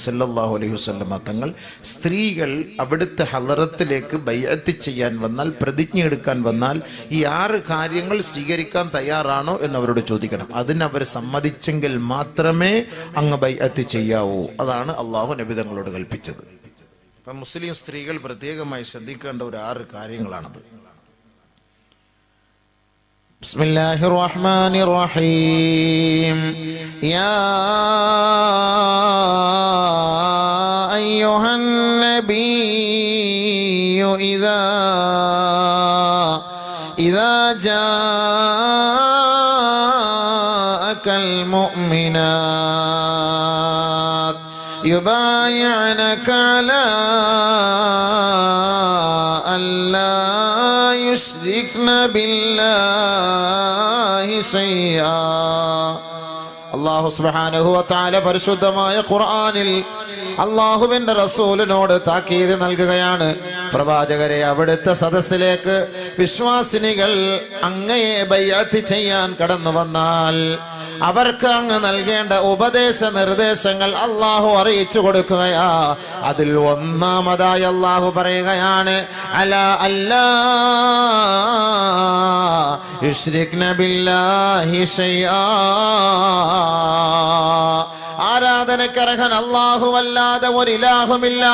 സല്ലല്ലാഹു അലൈഹി വസല്ലമ തങ്ങൾ സ്ത്രീകൾ അവിടുത്തെ ഹളറത്തിലേക്ക് ബൈഅത്ത് ചെയ്യാൻ വന്നാൽ, പ്രതിജ്ഞ എടുക്കാൻ വന്നാൽ ഈ 6 കാര്യങ്ങൾ സ്വീകരിക്കാൻ തയ്യാറാണോ എന്ന് അവരോട് ചോദിക്കണം. അതിനവർ സമ്മതിച്ചെങ്കിൽ മാത്രമേ അങ്ങ് ബൈഅത്ത് ചെയ്യാവൂ. അതാണ് അള്ളാഹു നബി തങ്ങളോട് കൽപ്പിച്ചത്. അപ്പം മുസ്ലിം സ്ത്രീകൾ പ്രത്യേകമായി ശ്രദ്ധിക്കേണ്ട ഒരു 6 കാര്യങ്ങളാണത്. ബിസ്മില്ലാഹിർ റഹ്മാനിർ റഹീം. യാ അയ്യുഹൻ നബിയ്യു ഇദാ ജാഅകൽ മുഅ്മിനാത്ത് യുബായിഅനക അലാ അല്ലാ യുശ്രിക്ന ബില്ലാഹി ശൈആ. അല്ലാഹു സുബ്ഹാനഹു വ തആല പരിശുദ്ധമായ ഖുർആനിൽ അല്ലാഹുവിന്റെ റസൂലിനോട് താക്കീത് നൽകുകയാണ്. പ്രവാചകരെ, അവിടുത്തെ സദസ്സിലേക്ക് വിശ്വാസിനികൾ അങ്ങയെ ബൈഅത്ത് ചെയ്യാൻ കടന്നു വന്നാൽ അവർക്ക് അങ്ങ് നൽകേണ്ട ഉപദേശ നിർദ്ദേശങ്ങൾ അല്ലാഹു അറിയിച്ചു കൊടുക്കുകയാ. അതിൽ ഒന്നാമതായി അല്ലാഹു പറയുകയാണ്, അലാ അല്ലാ യുശ്രിക്ന ബില്ലാഹി ശൈആ. ആരാധനക്കർഹൻ അല്ലാഹുവല്ലാതെ ഒരു ഇലാഹുമില്ല.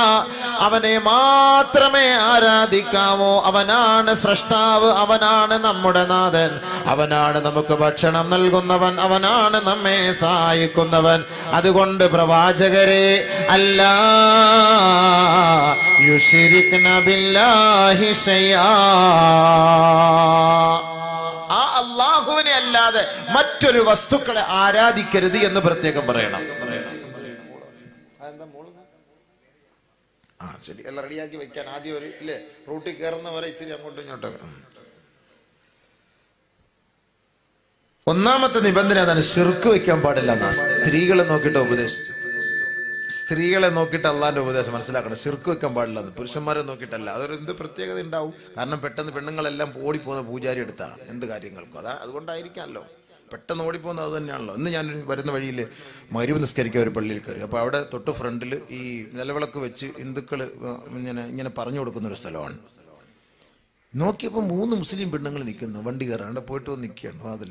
അവനെ മാത്രമേ ആരാധിക്കാവൂ. അവനാണ് സ്രഷ്ടാവ്, അവനാണ് നമ്മുടെ നാഥൻ, അവനാണ് നമുക്ക് ഭക്ഷണം നൽകുന്നവൻ, അവനാണ് നമ്മെ സഹായിക്കുന്നവൻ. അതുകൊണ്ട് പ്രവാചകരെ, അല്ലാ യുശ്രിക്ന ബില്ലാഹി ശൈആ, ആ അല്ലാഹുവിനെ അല്ലാതെ മറ്റൊരു വസ്തുക്കളെ ആരാധിക്കരുത് എന്ന് പ്രത്യേകം പറയണം. ശരി, എല്ലാം റെഡിയാക്കി വെക്കാൻ ആദ്യം ഒരു ഇല്ലേ, റൂട്ടിൽ കയറുന്നവരെ ഇച്ചിരി അങ്ങോട്ടും ഇങ്ങോട്ടും. ഒന്നാമത്തെ നിബന്ധന അതാണ്, ശിർക്ക് വെക്കാൻ പാടില്ല എന്നാ. സ്ത്രീകളെ നോക്കിയിട്ട് ഉപദേശിച്ചു, സ്ത്രീകളെ നോക്കിയിട്ട് അള്ളാന്റെ ഉപദേശം മനസ്സിലാക്കണം. ശിർക്ക് വെക്കാൻ പാടില്ല എന്ന്. പുരുഷന്മാരെ നോക്കിയിട്ടല്ല. അതൊരു എന്ത് പ്രത്യേകത ഉണ്ടാവും? കാരണം പെട്ടെന്ന് പെണ്ണുങ്ങളെല്ലാം ഓടിപ്പോകുന്ന പൂജാരി എടുത്താ എന്ത് കാര്യങ്ങൾക്കും. അതുകൊണ്ടായിരിക്കാമല്ലോ പെട്ടെന്ന് ഓടിപ്പോകുന്നത്. അത് തന്നെയാണല്ലോ. ഇന്ന് ഞാൻ വരുന്ന വഴിയിൽ മഗ്‌രിബ് നിസ്കരിക്കാൻ ഒരു പള്ളിയിൽ കയറി. അപ്പോൾ അവിടെ തൊട്ട് ഫ്രണ്ടിൽ ഈ നിലവിളക്ക് വെച്ച് ഹിന്ദുക്കൾ ഇങ്ങനെ പറഞ്ഞു കൊടുക്കുന്നൊരു സ്ഥലമാണ്. നോക്കിയപ്പോൾ 3 മുസ്ലിം പെണ്ണുങ്ങൾ നിൽക്കുന്നു. വണ്ടി കയറാൻ അവിടെ പോയിട്ട് വന്ന് നിൽക്കുകയാണ് വാതിൽ.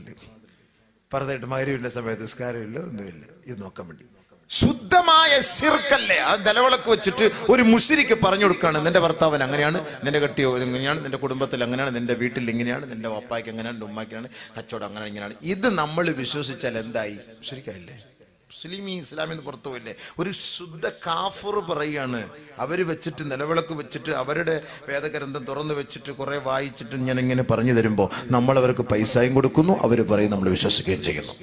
പറഞ്ഞിട്ട് മഗ്‌രിബിന്റെ സമയത്ത് നിസ്കാരമില്ല, ഒന്നുമില്ല. ഇത് നോക്കാൻ വേണ്ടി ശുദ്ധമായ ശിർക്കല്ലേ. ആ നിലവിളക്ക് വെച്ചിട്ട് ഒരു മുശ്രിക്ക് പറഞ്ഞു കൊടുക്കുകയാണ്, നിന്റെ ഭർത്താവൻ അങ്ങനെയാണ്, നിന്റെ കെട്ടിയോ ഇങ്ങനെയാണ്, നിന്റെ കുടുംബത്തിൽ അങ്ങനെയാണ്, നിന്റെ വീട്ടിൽ ഇങ്ങനെയാണ്, നിന്റെ പപ്പായ്ക്ക് അങ്ങനെയാണ്, ഉമ്മാക്കാണ്, കച്ചവടം അങ്ങനെ ഇങ്ങനെയാണ്. ഇത് നമ്മൾ വിശ്വസിച്ചാൽ എന്തായി? മുശ്രിക്കല്ലേ? മുസ്ലിം ഇസ്ലാമിന്ന് പുറത്തു പോയില്ലേ? ഒരു ശുദ്ധ കാഫിർ പറയാണ്. അവര് വെച്ചിട്ട് നിലവിളക്ക് വെച്ചിട്ട് അവരുടെ വേദഗ്രന്ഥം തുറന്നു വെച്ചിട്ട് കുറെ വായിച്ചിട്ട് ഇങ്ങനെ പറഞ്ഞു തരുമ്പോൾ നമ്മൾ അവർക്ക് പൈസയും കൊടുക്കുന്നു, അവർ പറയും, നമ്മൾ വിശ്വസിക്കുകയും ചെയ്യുന്നു.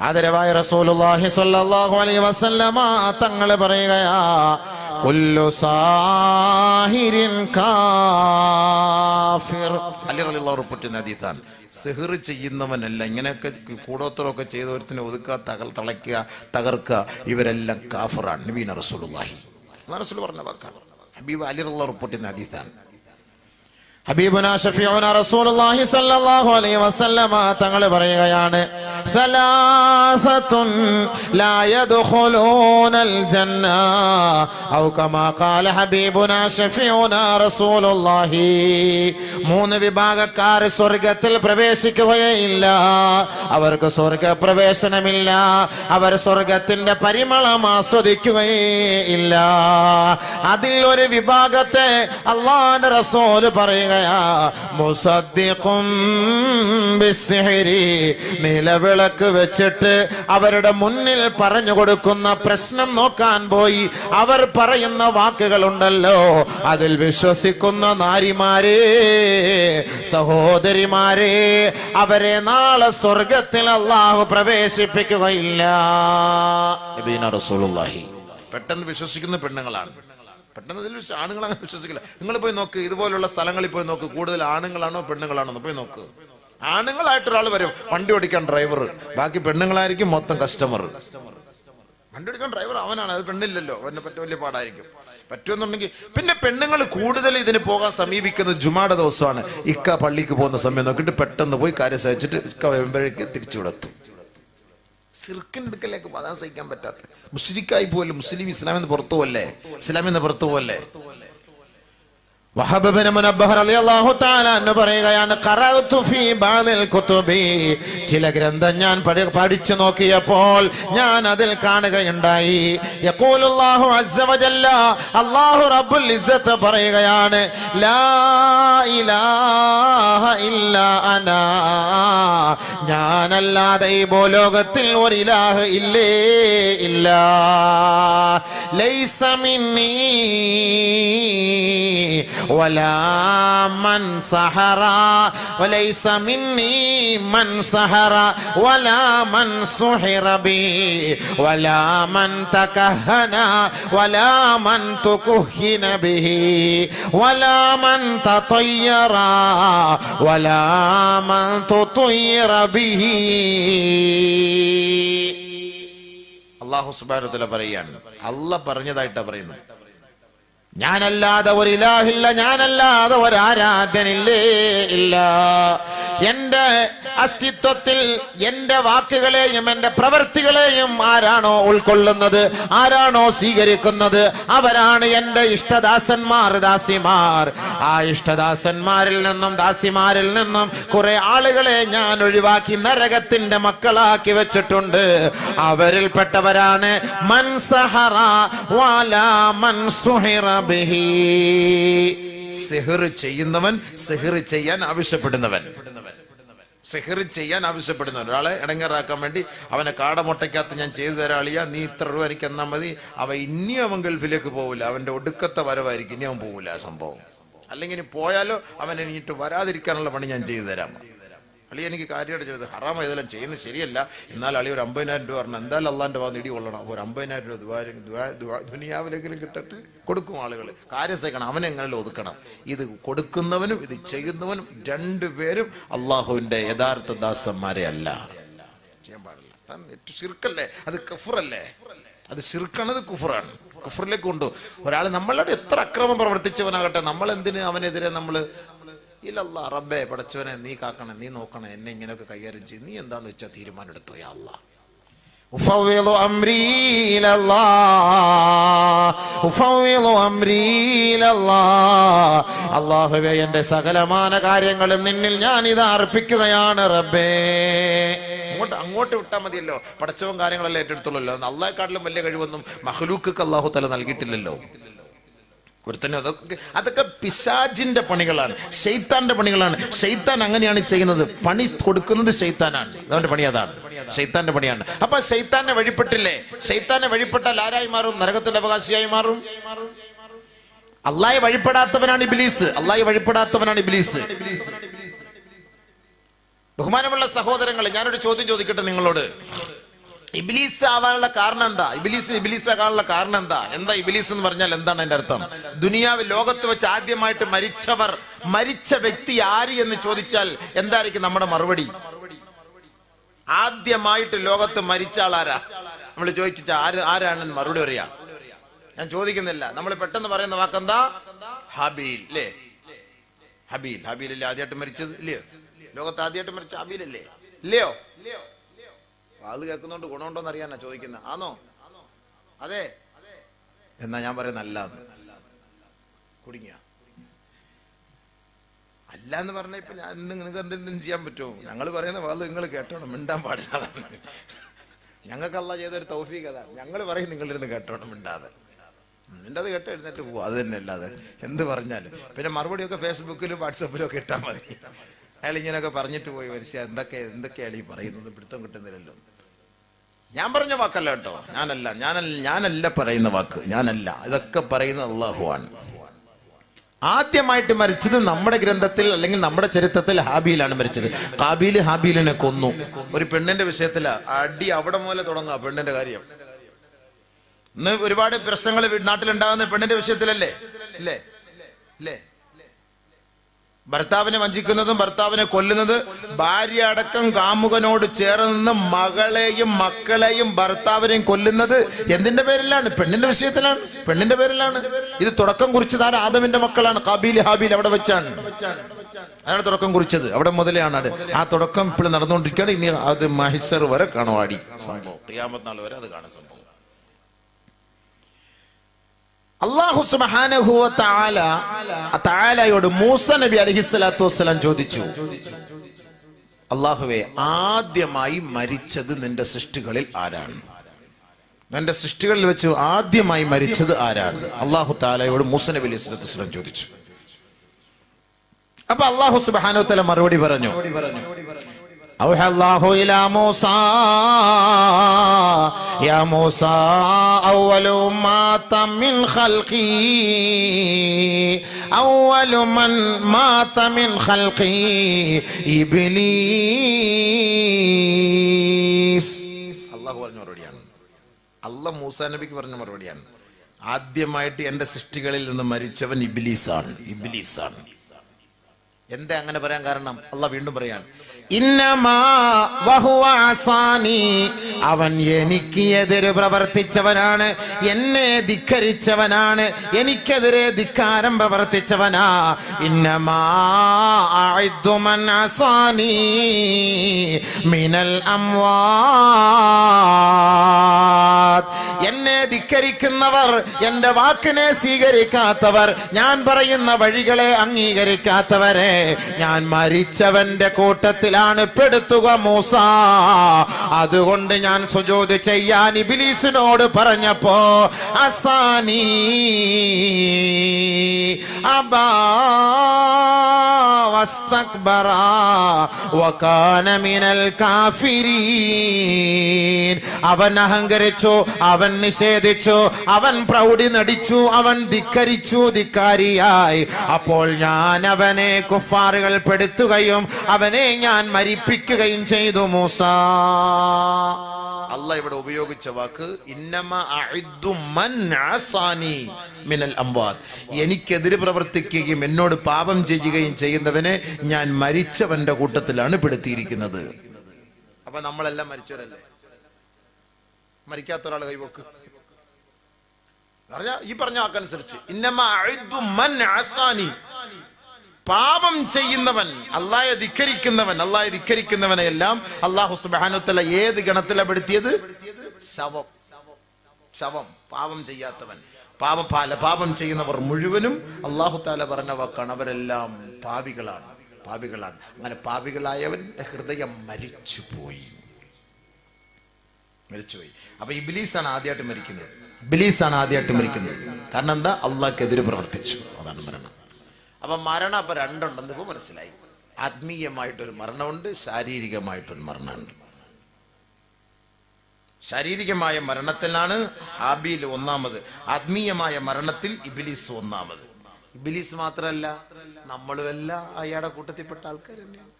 ആദരവായ റസൂലുള്ളാഹി സ്വല്ലല്ലാഹു അലൈഹി വസല്ലമ തങ്ങൾ പറയുകയാ, കുല്ലു സാഹിരിൻ കാഫിർ. അലി റളിയല്ലാഹു റിപ്പോർട്ട് ഹദീസാണ്. സിഹ്ർ ചെയ്യുന്നവനല്ല, ഇങ്ങനെയൊക്കെ കൂടോത്രമൊക്കെ ചെയ്തവരത്തിനെ ഒതുക്കുക, തളയ്ക്കുക, തകർക്കുക, ഇവരെല്ലാം കാഫിറാണ്. നബീന റസൂലുള്ളാഹി റസൂൽ പറഞ്ഞ വാക്കാണ്. ഹബീബ് അലി റളിയല്ലാഹു റിപ്പോർട്ട് ഹദീസാണ്. ഹബീബുനാ ഷഫീഉനാ റസൂലുള്ളാഹി സ്വല്ലല്ലാഹു അലൈഹി വസല്ലമ തങ്ങൾ പറയുകയാണ്, സലാസത്തുൻ ലാ യദ്ഖുലൂനൽ ജന്ന ഔ കമാ ഖാല ഹബീബുനാ ഷഫീഉനാ റസൂലുള്ളാഹി. 3 വിഭാഗക്കാർ സ്വർഗ്ഗത്തിൽ പ്രവേശിക്കുകയില്ല. അവർക്ക് സ്വർഗ്ഗപ്രവേശനമില്ല. അവർ സ്വർഗ്ഗത്തിന്റെ പരിമളം ആസ്വദിക്കുകയില്ല. അതിൽ ഒരു വിഭാഗത്തെ അല്ലാഹുവിന്റെ റസൂൽ പറയുക, മുസദ്ദിഖുൻ ബിസ്സിഹ്രി, നിലവിളക്ക് വെച്ചിട്ട് അവരുടെ മുന്നിൽ പറഞ്ഞു കൊടുക്കുന്ന പ്രശ്നം നോക്കാൻ പോയി അവർ പറയുന്ന വാക്കുകളുണ്ടല്ലോ, അതിൽ വിശ്വസിക്കുന്ന നാരിമാരെ, സഹോദരിമാരെ, അവരെ നാളെ സ്വർഗത്തിൽ അല്ലാഹു പ്രവേശിപ്പിക്കുകയില്ല. നബീന റസൂലുള്ളാഹി. പെട്ടെന്ന് വിശ്വസിക്കുന്ന പെണ്ണുങ്ങളാണ്. പെട്ടെന്ന് ഇതിൽ ആണുങ്ങൾ അങ്ങനെ വിശ്വസിക്കില്ല. നിങ്ങൾ പോയി നോക്ക്, ഇതുപോലുള്ള സ്ഥലങ്ങളിൽ പോയി നോക്ക്, കൂടുതൽ ആണുങ്ങളാണോ പെണ്ണുങ്ങളാണോ പോയി നോക്ക്. ആണുങ്ങളായിട്ടൊരാൾ വരും, വണ്ടി ഓടിക്കാൻ ഡ്രൈവർ, ബാക്കി പെണ്ണുങ്ങളായിരിക്കും മൊത്തം കസ്റ്റമർ. വണ്ടി ഓടിക്കാൻ ഡ്രൈവർ അവനാണ്, അത് പെണ്ണില്ലല്ലോ, അവനെ പറ്റ വലിയ പാടായിരിക്കും. പറ്റുമെന്നുണ്ടെങ്കിൽ പിന്നെ പെണ്ണുങ്ങൾ കൂടുതൽ ഇതിന് പോകാൻ സമീപിക്കുന്നത് ജുമാടെ ദിവസമാണ്. ഇക്ക പള്ളിക്ക് പോകുന്ന സമയം നോക്കിയിട്ട് പെട്ടെന്ന് പോയി കാര്യം സഹിച്ചിട്ട് ഇക്ക വരുമ്പോഴേക്ക് തിരിച്ചു വിടത്തും. സിർക്കിന്റെ അടുക്കലേക്ക് അതാണ് സഹിക്കാൻ പറ്റാത്ത. മുശ്രിക്കായി പോലും മുസ്ലിം ഇസ്ലാമിന്ന് പുറത്തു പോവല്ലേ, ഇസ്ലാമിന്ന് പുറത്തു പോവല്ലേ. വഹബ് ബിൻ മുനബ്ബഹ് റളിയല്ലാഹു തആല അൻഹു പറയുകയാണ്, ഖറഅതു ഫീ ബഅദിൽ കുതുബി, ചില ഗ്രന്ഥം ഞാൻ പഠിച്ചു നോക്കിയപ്പോൾ ഞാൻ അതിൽ കാണുകയുണ്ടായി, യഖൂലുല്ലാഹു അസ്സ വജല്ല, അല്ലാഹു റബ്ബുൽ ഇസ്സത്ത് പറയുകയാണ്, ലാ ഇലാഹ ഇല്ലാ അനാ, ഞാനല്ലാതെ ഈ ഭൂലോകത്തിൽ ഒരു ഇലാഹ് ഇല്ലേ ഇല്ല, ലൈസ മിന്നീ ولا من سحر وليس مني من سحر ولا من سحر بي ولا من تكهن ولا من تكهن به ولا من تطير ولا من تطير به. അല്ലാഹു സുബ്ഹാനഹു വ തആല പറയാണ്, അല്ലാഹ് പറഞ്ഞതായിട്ടാ പറയുന്നത്, ഞാനല്ലാതെ ഒരു ഇലാഹില്ല, ഞാനല്ലാതെ ഒരു ആരാധ്യനില്ലേ ഇല്ല. എന്റെ അസ്തിത്വത്തിൽ എന്റെ വാക്കുകളെയും എന്റെ പ്രവൃത്തികളെയും ആരാണോ ഉൾക്കൊള്ളുന്നത്, ആരാണോ സ്വീകരിക്കുന്നത്, അവരാണ് എന്റെ ഇഷ്ടദാസന്മാർ, ദാസിമാർ. ആ ഇഷ്ടദാസന്മാരിൽ നിന്നും ദാസിമാരിൽ നിന്നും കുറെ ആളുകളെ ഞാൻ ഒഴിവാക്കി നരകത്തിന്റെ മക്കളാക്കി വെച്ചിട്ടുണ്ട്. അവരിൽപ്പെട്ടവരാണ് മൻ സഹറ വലാ മൻ സുഹിറ ബിഹി, സിഹ്ർ ചെയ്യുന്നവൻ, സിഹ്ർ ചെയ്യാൻ ആവശ്യപ്പെടുന്നവൻ, സിഹ്ർ ചെയ്യാൻ ആവശ്യപ്പെടുന്നവൻ. ഒരാളെ ഇടങ്ങേറാക്കാൻ വേണ്ടി അവനെ കാടമുട്ടയ്ക്കകത്ത് ഞാൻ ചെയ്തു തരാളിയ, നീ ഇത്ര രൂപ എനിക്ക് എന്നാ മതി, അവൻ ഇനിയും അവൻ ഗൾഫിലേക്ക് പോകില്ല, അവന്റെ ഒടുക്കത്തെ വരവായിരിക്കും, ഇനി അവൻ പോകില്ല ആ സംഭവം. അല്ലെങ്കിൽ പോയാലോ അവൻ എണീറ്റ് വരാതിരിക്കാനുള്ള പണി ഞാൻ ചെയ്തു തരാം. അളി എനിക്ക് കാര്യമായിട്ട് ചെയ്തത് ഹറാമ, ഇതെല്ലാം ചെയ്യുന്നത് ശരിയല്ല, എന്നാൽ അളി ഒരു 50,000 രൂപ പറഞ്ഞു, എന്തായാലും അള്ളാന്റെ ഭാഗത്ത് ഇടി കൊള്ളണം, ഒരു 50,000 രൂപ ദുനിയാവിലെങ്കിലും കിട്ടട്ടെ, കൊടുക്കും ആളുകൾ. കാര്യം സഹിക്കണം, അവനെ എങ്ങനെ ഒതുക്കണം. ഇത് കൊടുക്കുന്നവനും ഇത് ചെയ്യുന്നവനും രണ്ടുപേരും അള്ളാഹുവിന്റെ യഥാർത്ഥ ദാസന്മാരെ അല്ല, ചെയ്യാൻ പാടില്ല. ശിർക്കല്ലേ, അത് കഫറല്ലേ, അത് ശിർക്കാണത്, കുഫറാണ്. കുഫറിലേക്ക് കൊണ്ടു ഒരാൾ നമ്മളോട് എത്ര അക്രമം പ്രവർത്തിച്ചവനാകട്ടെ, നമ്മൾ എന്തിന് അവനെതിരെ നമ്മള് ഇല്ലല്ലാ റബ്ബേ പടച്ചവനെ നീ കാക്കണം, നീ നോക്കണം, എന്നെ ഇങ്ങനെയൊക്കെ കൈകാര്യം ചെയ്ത് നീ എന്താന്ന് വെച്ചാൽ തീരുമാനം എടുത്തു. യാ അല്ലാഹ് ഉഫവ്വിളു അംരീ ഇലല്ലാഹ്, ഉഫവ്വിളു അംരീ ഇലല്ലാഹ്, അല്ലാഹുവേ എന്റെ സകലമാന കാര്യങ്ങളും നിന്നിൽ ഞാൻ ഇത് അർപ്പിക്കുകയാണ് റബ്ബേ. അങ്ങോട്ട് വിട്ടാൽ മതിയല്ലോ, പടച്ചവൻ കാര്യങ്ങളെല്ലാം ഏറ്റെടുത്തുള്ളല്ലോ. അള്ളാഹെക്കാട്ടിലും വലിയ കഴിവൊന്നും മഖ്ലൂഖിക്ക് അല്ലാഹു തആല നൽകിയിട്ടില്ലല്ലോ. അതൊക്കെ പിശാചിന്റെ പണികളാണ്, ശൈത്താന്റെ പണികളാണ്. ശൈത്താൻ അങ്ങനെയാണ് ചെയ്യുന്നത്, പണി കൊടുക്കുന്നത് ശൈത്താനാണ്, അവന്റെ പണി അതാണ്, ശൈത്താന്റെ പണിയാണ്. അപ്പൊ ശൈത്താനെ വഴിപ്പെട്ടില്ലേ, ശൈത്താനെ വഴിപ്പെട്ടാൽ ആരായി മാറും? നരകത്തിന്റെ അവകാശിയായി മാറും. അള്ളാഹെ വഴിപ്പെടാത്തവനാണ് ഇബ്ലീസ്, അള്ളാഹെ വഴിപ്പെടാത്തവനാണ് ഇബ്ലീസ്. ബഹുമാനമുള്ള സഹോദരങ്ങളെ, ഞാനൊരു ചോദ്യം ചോദിക്കട്ടെ നിങ്ങളോട്. ഇബ്ലീസ് ആവാനുള്ള കാരണം എന്താ? ഇബ്ലീസ് ആകാനുള്ള കാരണം എന്താ? എന്താ ഇബ്ലീസ് എന്ന് പറഞ്ഞാൽ എന്താണ് അതിന്റെ അർത്ഥം? ദുനിയാവിൽ ലോകത്ത് വെച്ച് ആദ്യമായിട്ട് മരിച്ച വ്യക്തി ആര് എന്ന് ചോദിച്ചാൽ എന്തായിരിക്കും നമ്മുടെ മറുപടി? ആദ്യമായിട്ട് ലോകത്ത് മരിച്ച ആളാരാ നമ്മൾ ചോദിച്ചാ ആരാണെന്ന് മറുപടി അറിയാ? ഞാൻ ചോദിക്കുന്നില്ല, നമ്മൾ പെട്ടെന്ന് പറയുന്ന വാക്കെന്താ? ഹബീൽ അല്ലേ? ഹബീലല്ലേ ആദ്യമായിട്ട് മരിച്ചത്? ഇല്ലയോ? ലോകത്ത് ആദ്യമായിട്ട് മരിച്ച ഹബീലല്ലേ? ഇല്ലയോ? അത് കേൾക്കുന്നോണ്ട് ഗുണമുണ്ടോന്ന് അറിയാനാ ചോദിക്കുന്നത്. ആണോ? അതെ എന്നാ ഞാൻ പറയുന്ന അല്ലാന്ന്. കുടുങ്ങിയ അല്ല എന്ന് പറഞ്ഞ ഇപ്പൊ ഞാൻ നിങ്ങൾക്ക് എന്തെങ്കിലും ചെയ്യാൻ പറ്റുമോ? ഞങ്ങൾ പറയുന്ന വാത് നിങ്ങൾ കേട്ടോണം, മിണ്ടാൻ പാടില്ല. ഞങ്ങൾക്ക് അല്ലാഹ് ചെയ്തൊരു തൗഫീഖ് അതാണ്. ഞങ്ങൾ പറയും നിങ്ങളിരുന്ന് കേട്ടോണം, മിണ്ടാതെ. മിണ്ടാതെ കേട്ടോ എഴുന്നേറ്റ് പോവും, അത് തന്നെ. അല്ലാതെ എന്ത് പറഞ്ഞാലും പിന്നെ മറുപടിയൊക്കെ ഫേസ്ബുക്കിലും വാട്സപ്പിലും ഒക്കെ ഇട്ടാൽ മതി. അയാൾ ഇങ്ങനെയൊക്കെ പറഞ്ഞിട്ട് പോയി വരിച്ച എന്തൊക്കെയാണ് ഈ പറയുന്നത്, പിടുത്തം കിട്ടുന്നില്ലല്ലോ. ഞാൻ പറഞ്ഞ വാക്കല്ല കേട്ടോ, ഞാനല്ല പറയുന്ന വാക്ക്, ഞാനല്ല. ഇതൊക്കെ പറയുന്നത് അള്ളാഹുവാണ്. ആദ്യമായിട്ട് മരിച്ചത് നമ്മുടെ ഗ്രന്ഥത്തിൽ അല്ലെങ്കിൽ നമ്മുടെ ചരിത്രത്തിൽ ഹാബീലാണ് മരിച്ചത്. ഹാബീല് ഹാബീലിനെ കൊന്നു. ഒരു പെണ്ണിന്റെ വിഷയത്തിലാ അടി, അവിടെ മൂലം തുടങ്ങുക പെണ്ണിന്റെ കാര്യം. ഇന്ന് ഒരുപാട് പ്രശ്നങ്ങൾ നാട്ടിലുണ്ടാകുന്ന പെണ്ണിന്റെ വിഷയത്തിലല്ലേ? ഇല്ലേ? ഭർത്താവിനെ വഞ്ചിക്കുന്നതും ഭർത്താവിനെ കൊല്ലുന്നത്, ഭാര്യ അടക്കം കാമുകനോട് ചേർന്ന് മകളെയും മക്കളെയും ഭർത്താവിനെയും കൊല്ലുന്നത് എന്തിന്റെ പേരിലാണ്? പെണ്ണിന്റെ വിഷയത്തിലാണ്, പെണ്ണിന്റെ പേരിലാണ്. ഇത് തുടക്കം കുറിച്ചതാണ് ആദമിന്റെ മക്കളാണ്, ഖാബീൽ ഹാബീൽ. അവിടെ വെച്ചാണ് അതാണ് തുടക്കം കുറിച്ചത്, അവിടെ മുതലെയാണ്. ആ തുടക്കം ഇപ്പോഴും നടന്നുകൊണ്ടിരിക്കുകയാണ്. ഇനി അത് മഹിസർ വരെ കാണുവാടി സംഭവം, ഖിയാമത്ത് നാൾ വരെ അത് കാണുന്ന സംഭവം. അല്ലാഹു സുബ്ഹാനഹു വ തആലയോട് മൂസ നബി അലൈഹിസ്സലാത്തു വസ്സലാം ചോദിച്ചു, അല്ലാഹുവേ, ആദ്യമായി മരിച്ചത് നിന്റെ സൃഷ്ടികളിൽ ആരാണ്? നിന്റെ സൃഷ്ടികളിൽ വെച്ച് ആദ്യമായി മരിച്ചത് ആരാണ്? അല്ലാഹു തആലയോട് മൂസ നബി അലൈഹിസ്സലാത്തു വസ്സലാം ചോദിച്ചു. അപ്പൊ അല്ലാഹു സുബ്ഹാനഹു വ തആല മറുപടി പറഞ്ഞു, أوحى الله إلى موسى يا موسى أول مات من خلقي أول من مات من خلقي إبليس. അള്ളാഹു പറഞ്ഞ മറുപടിയാണ്, അള്ളാഹ് മൂസാ നബിക്ക് പറഞ്ഞ മറുപടിയാണ്. ആദ്യമായിട്ട് എന്റെ സൃഷ്ടികളിൽ നിന്ന് മരിച്ചവൻ ഇബ്ലീസാണ്, ഇബ്ലീസാണ്. എന്താ അങ്ങനെ പറയാൻ കാരണം? അള്ളാഹ് വീണ്ടും പറയാൻ, ഇന്നമാ വഹുവ അസാനി, അവൻ എനിക്ക് എതിര് പ്രവർത്തിച്ചവനാണ്, എന്നെ ധിക്കരിച്ചവനാണ്, എനിക്കെതിരെ ധിക്കാരം പ്രവർത്തിച്ചവനാ. ഇന്നമാ അഇദ്ദു മൻ അസാനി മിനൽ അംവാത്, എന്നെ ധിക്കരിക്കുന്നവർ, എന്റെ വാക്കിനെ സ്വീകരിക്കാത്തവർ, ഞാൻ പറയുന്ന വഴികളെ അംഗീകരിക്കാത്തവരെ ഞാൻ മരിച്ചവന്റെ കൂട്ടത്തിലാണ് പെടുത്തുക മൂസ. അതുകൊണ്ട് ഞാൻ സുജൂദ് ചെയ്യാൻ ഇബ്ലീസിനോട് പറഞ്ഞപ്പോ അസാനി അബാ വസ്തക്ബറ വകാന മിനൽ കാഫിരീൻ, അവൻ അഹങ്കരിച്ചു, അവൻ നിഷേധിച്ചു, അവൻ പ്രൗഢി നടിച്ചു, അവൻ ധിക്കരിച്ചു, ധിക്കാരിയായി. അപ്പോൾ ഞാൻ അവനെ കുഫാറുകൾ പെടുത്തുകയും അവനെ ഞാൻ മരിപ്പിക്കുകയും ചെയ്തു മൂസ. അല്ലാഹ് ഇവിടെ ഉപയോഗിച്ച വാക്ക് ഇന്നമ അഇദ്ദു മൻ അസാനി മിനൽ അംവാത്, എനിക്കെതിരെ പ്രവർത്തിക്കുകയും എന്നോട് പാപം ചെയ്യുകയും ചെയ്യുന്നവനെ ഞാൻ മരിച്ചവന്റെ കൂട്ടത്തിലാണ് പെടുത്തിയിരിക്കുന്നത്. അപ്പൊ നമ്മളെല്ലാം മരിച്ചവരല്ലേ? മരിക്കാത്ത ഒരാൾ കൈവക്ക്. ഈ പറഞ്ഞ വാക്കനുസരിച്ച് ഇന്നമ അഇദ്ദു മൻ അസാനി, പാപം ചെയ്യുന്നവൻ, അല്ലാഹയെ ധിക്കരിക്കുന്നവനെ എല്ലാം അല്ലാഹു സുബ്ഹാനഹു വ തആല ഏത് ഗണത്തിലാണ് പെടുത്തിയത്? ശവം, ശവം. പാപം ചെയ്യാത്തവൻ, പാപം ചെയ്യുന്നവർ മുഴുവനും അല്ലാഹു തആല പറഞ്ഞ വാക്കാണ്, അവരെല്ലാം പാപികളാണ്, പാപികളാണ്. അങ്ങനെ പാപികളായവന്റെ ഹൃദയം മരിച്ചുപോയി. അപ്പൊ ഇബ്ലീസാണ് ആദ്യമായിട്ട് മരിക്കുന്നത്, ഇബ്ലീസാണ് ആദ്യമായിട്ട് മരിക്കുന്നത്. കാരണം എന്താ? അള്ളാഹ്ക്കെതിരെ പ്രവർത്തിച്ചു, അതാണ് മരണം. അപ്പൊ മരണം അപ്പൊ രണ്ടുണ്ടെന്ന് ഇപ്പൊ മനസ്സിലായി. ആത്മീയമായിട്ടൊരു മരണമുണ്ട്, ശാരീരികമായിട്ടൊരു മരണമുണ്ട്. ശാരീരികമായ മരണത്തിലാണ് ഹാബീൽ ഒന്നാമത്, ആത്മീയമായ മരണത്തിൽ ഇബ്ലീസ് ഒന്നാമത്. ഇബ്ലീസ് മാത്രമല്ല, നമ്മളുമെല്ലാം അയാളുടെ കൂട്ടത്തിൽപ്പെട്ട ആൾക്കാർ തന്നെയാണ്.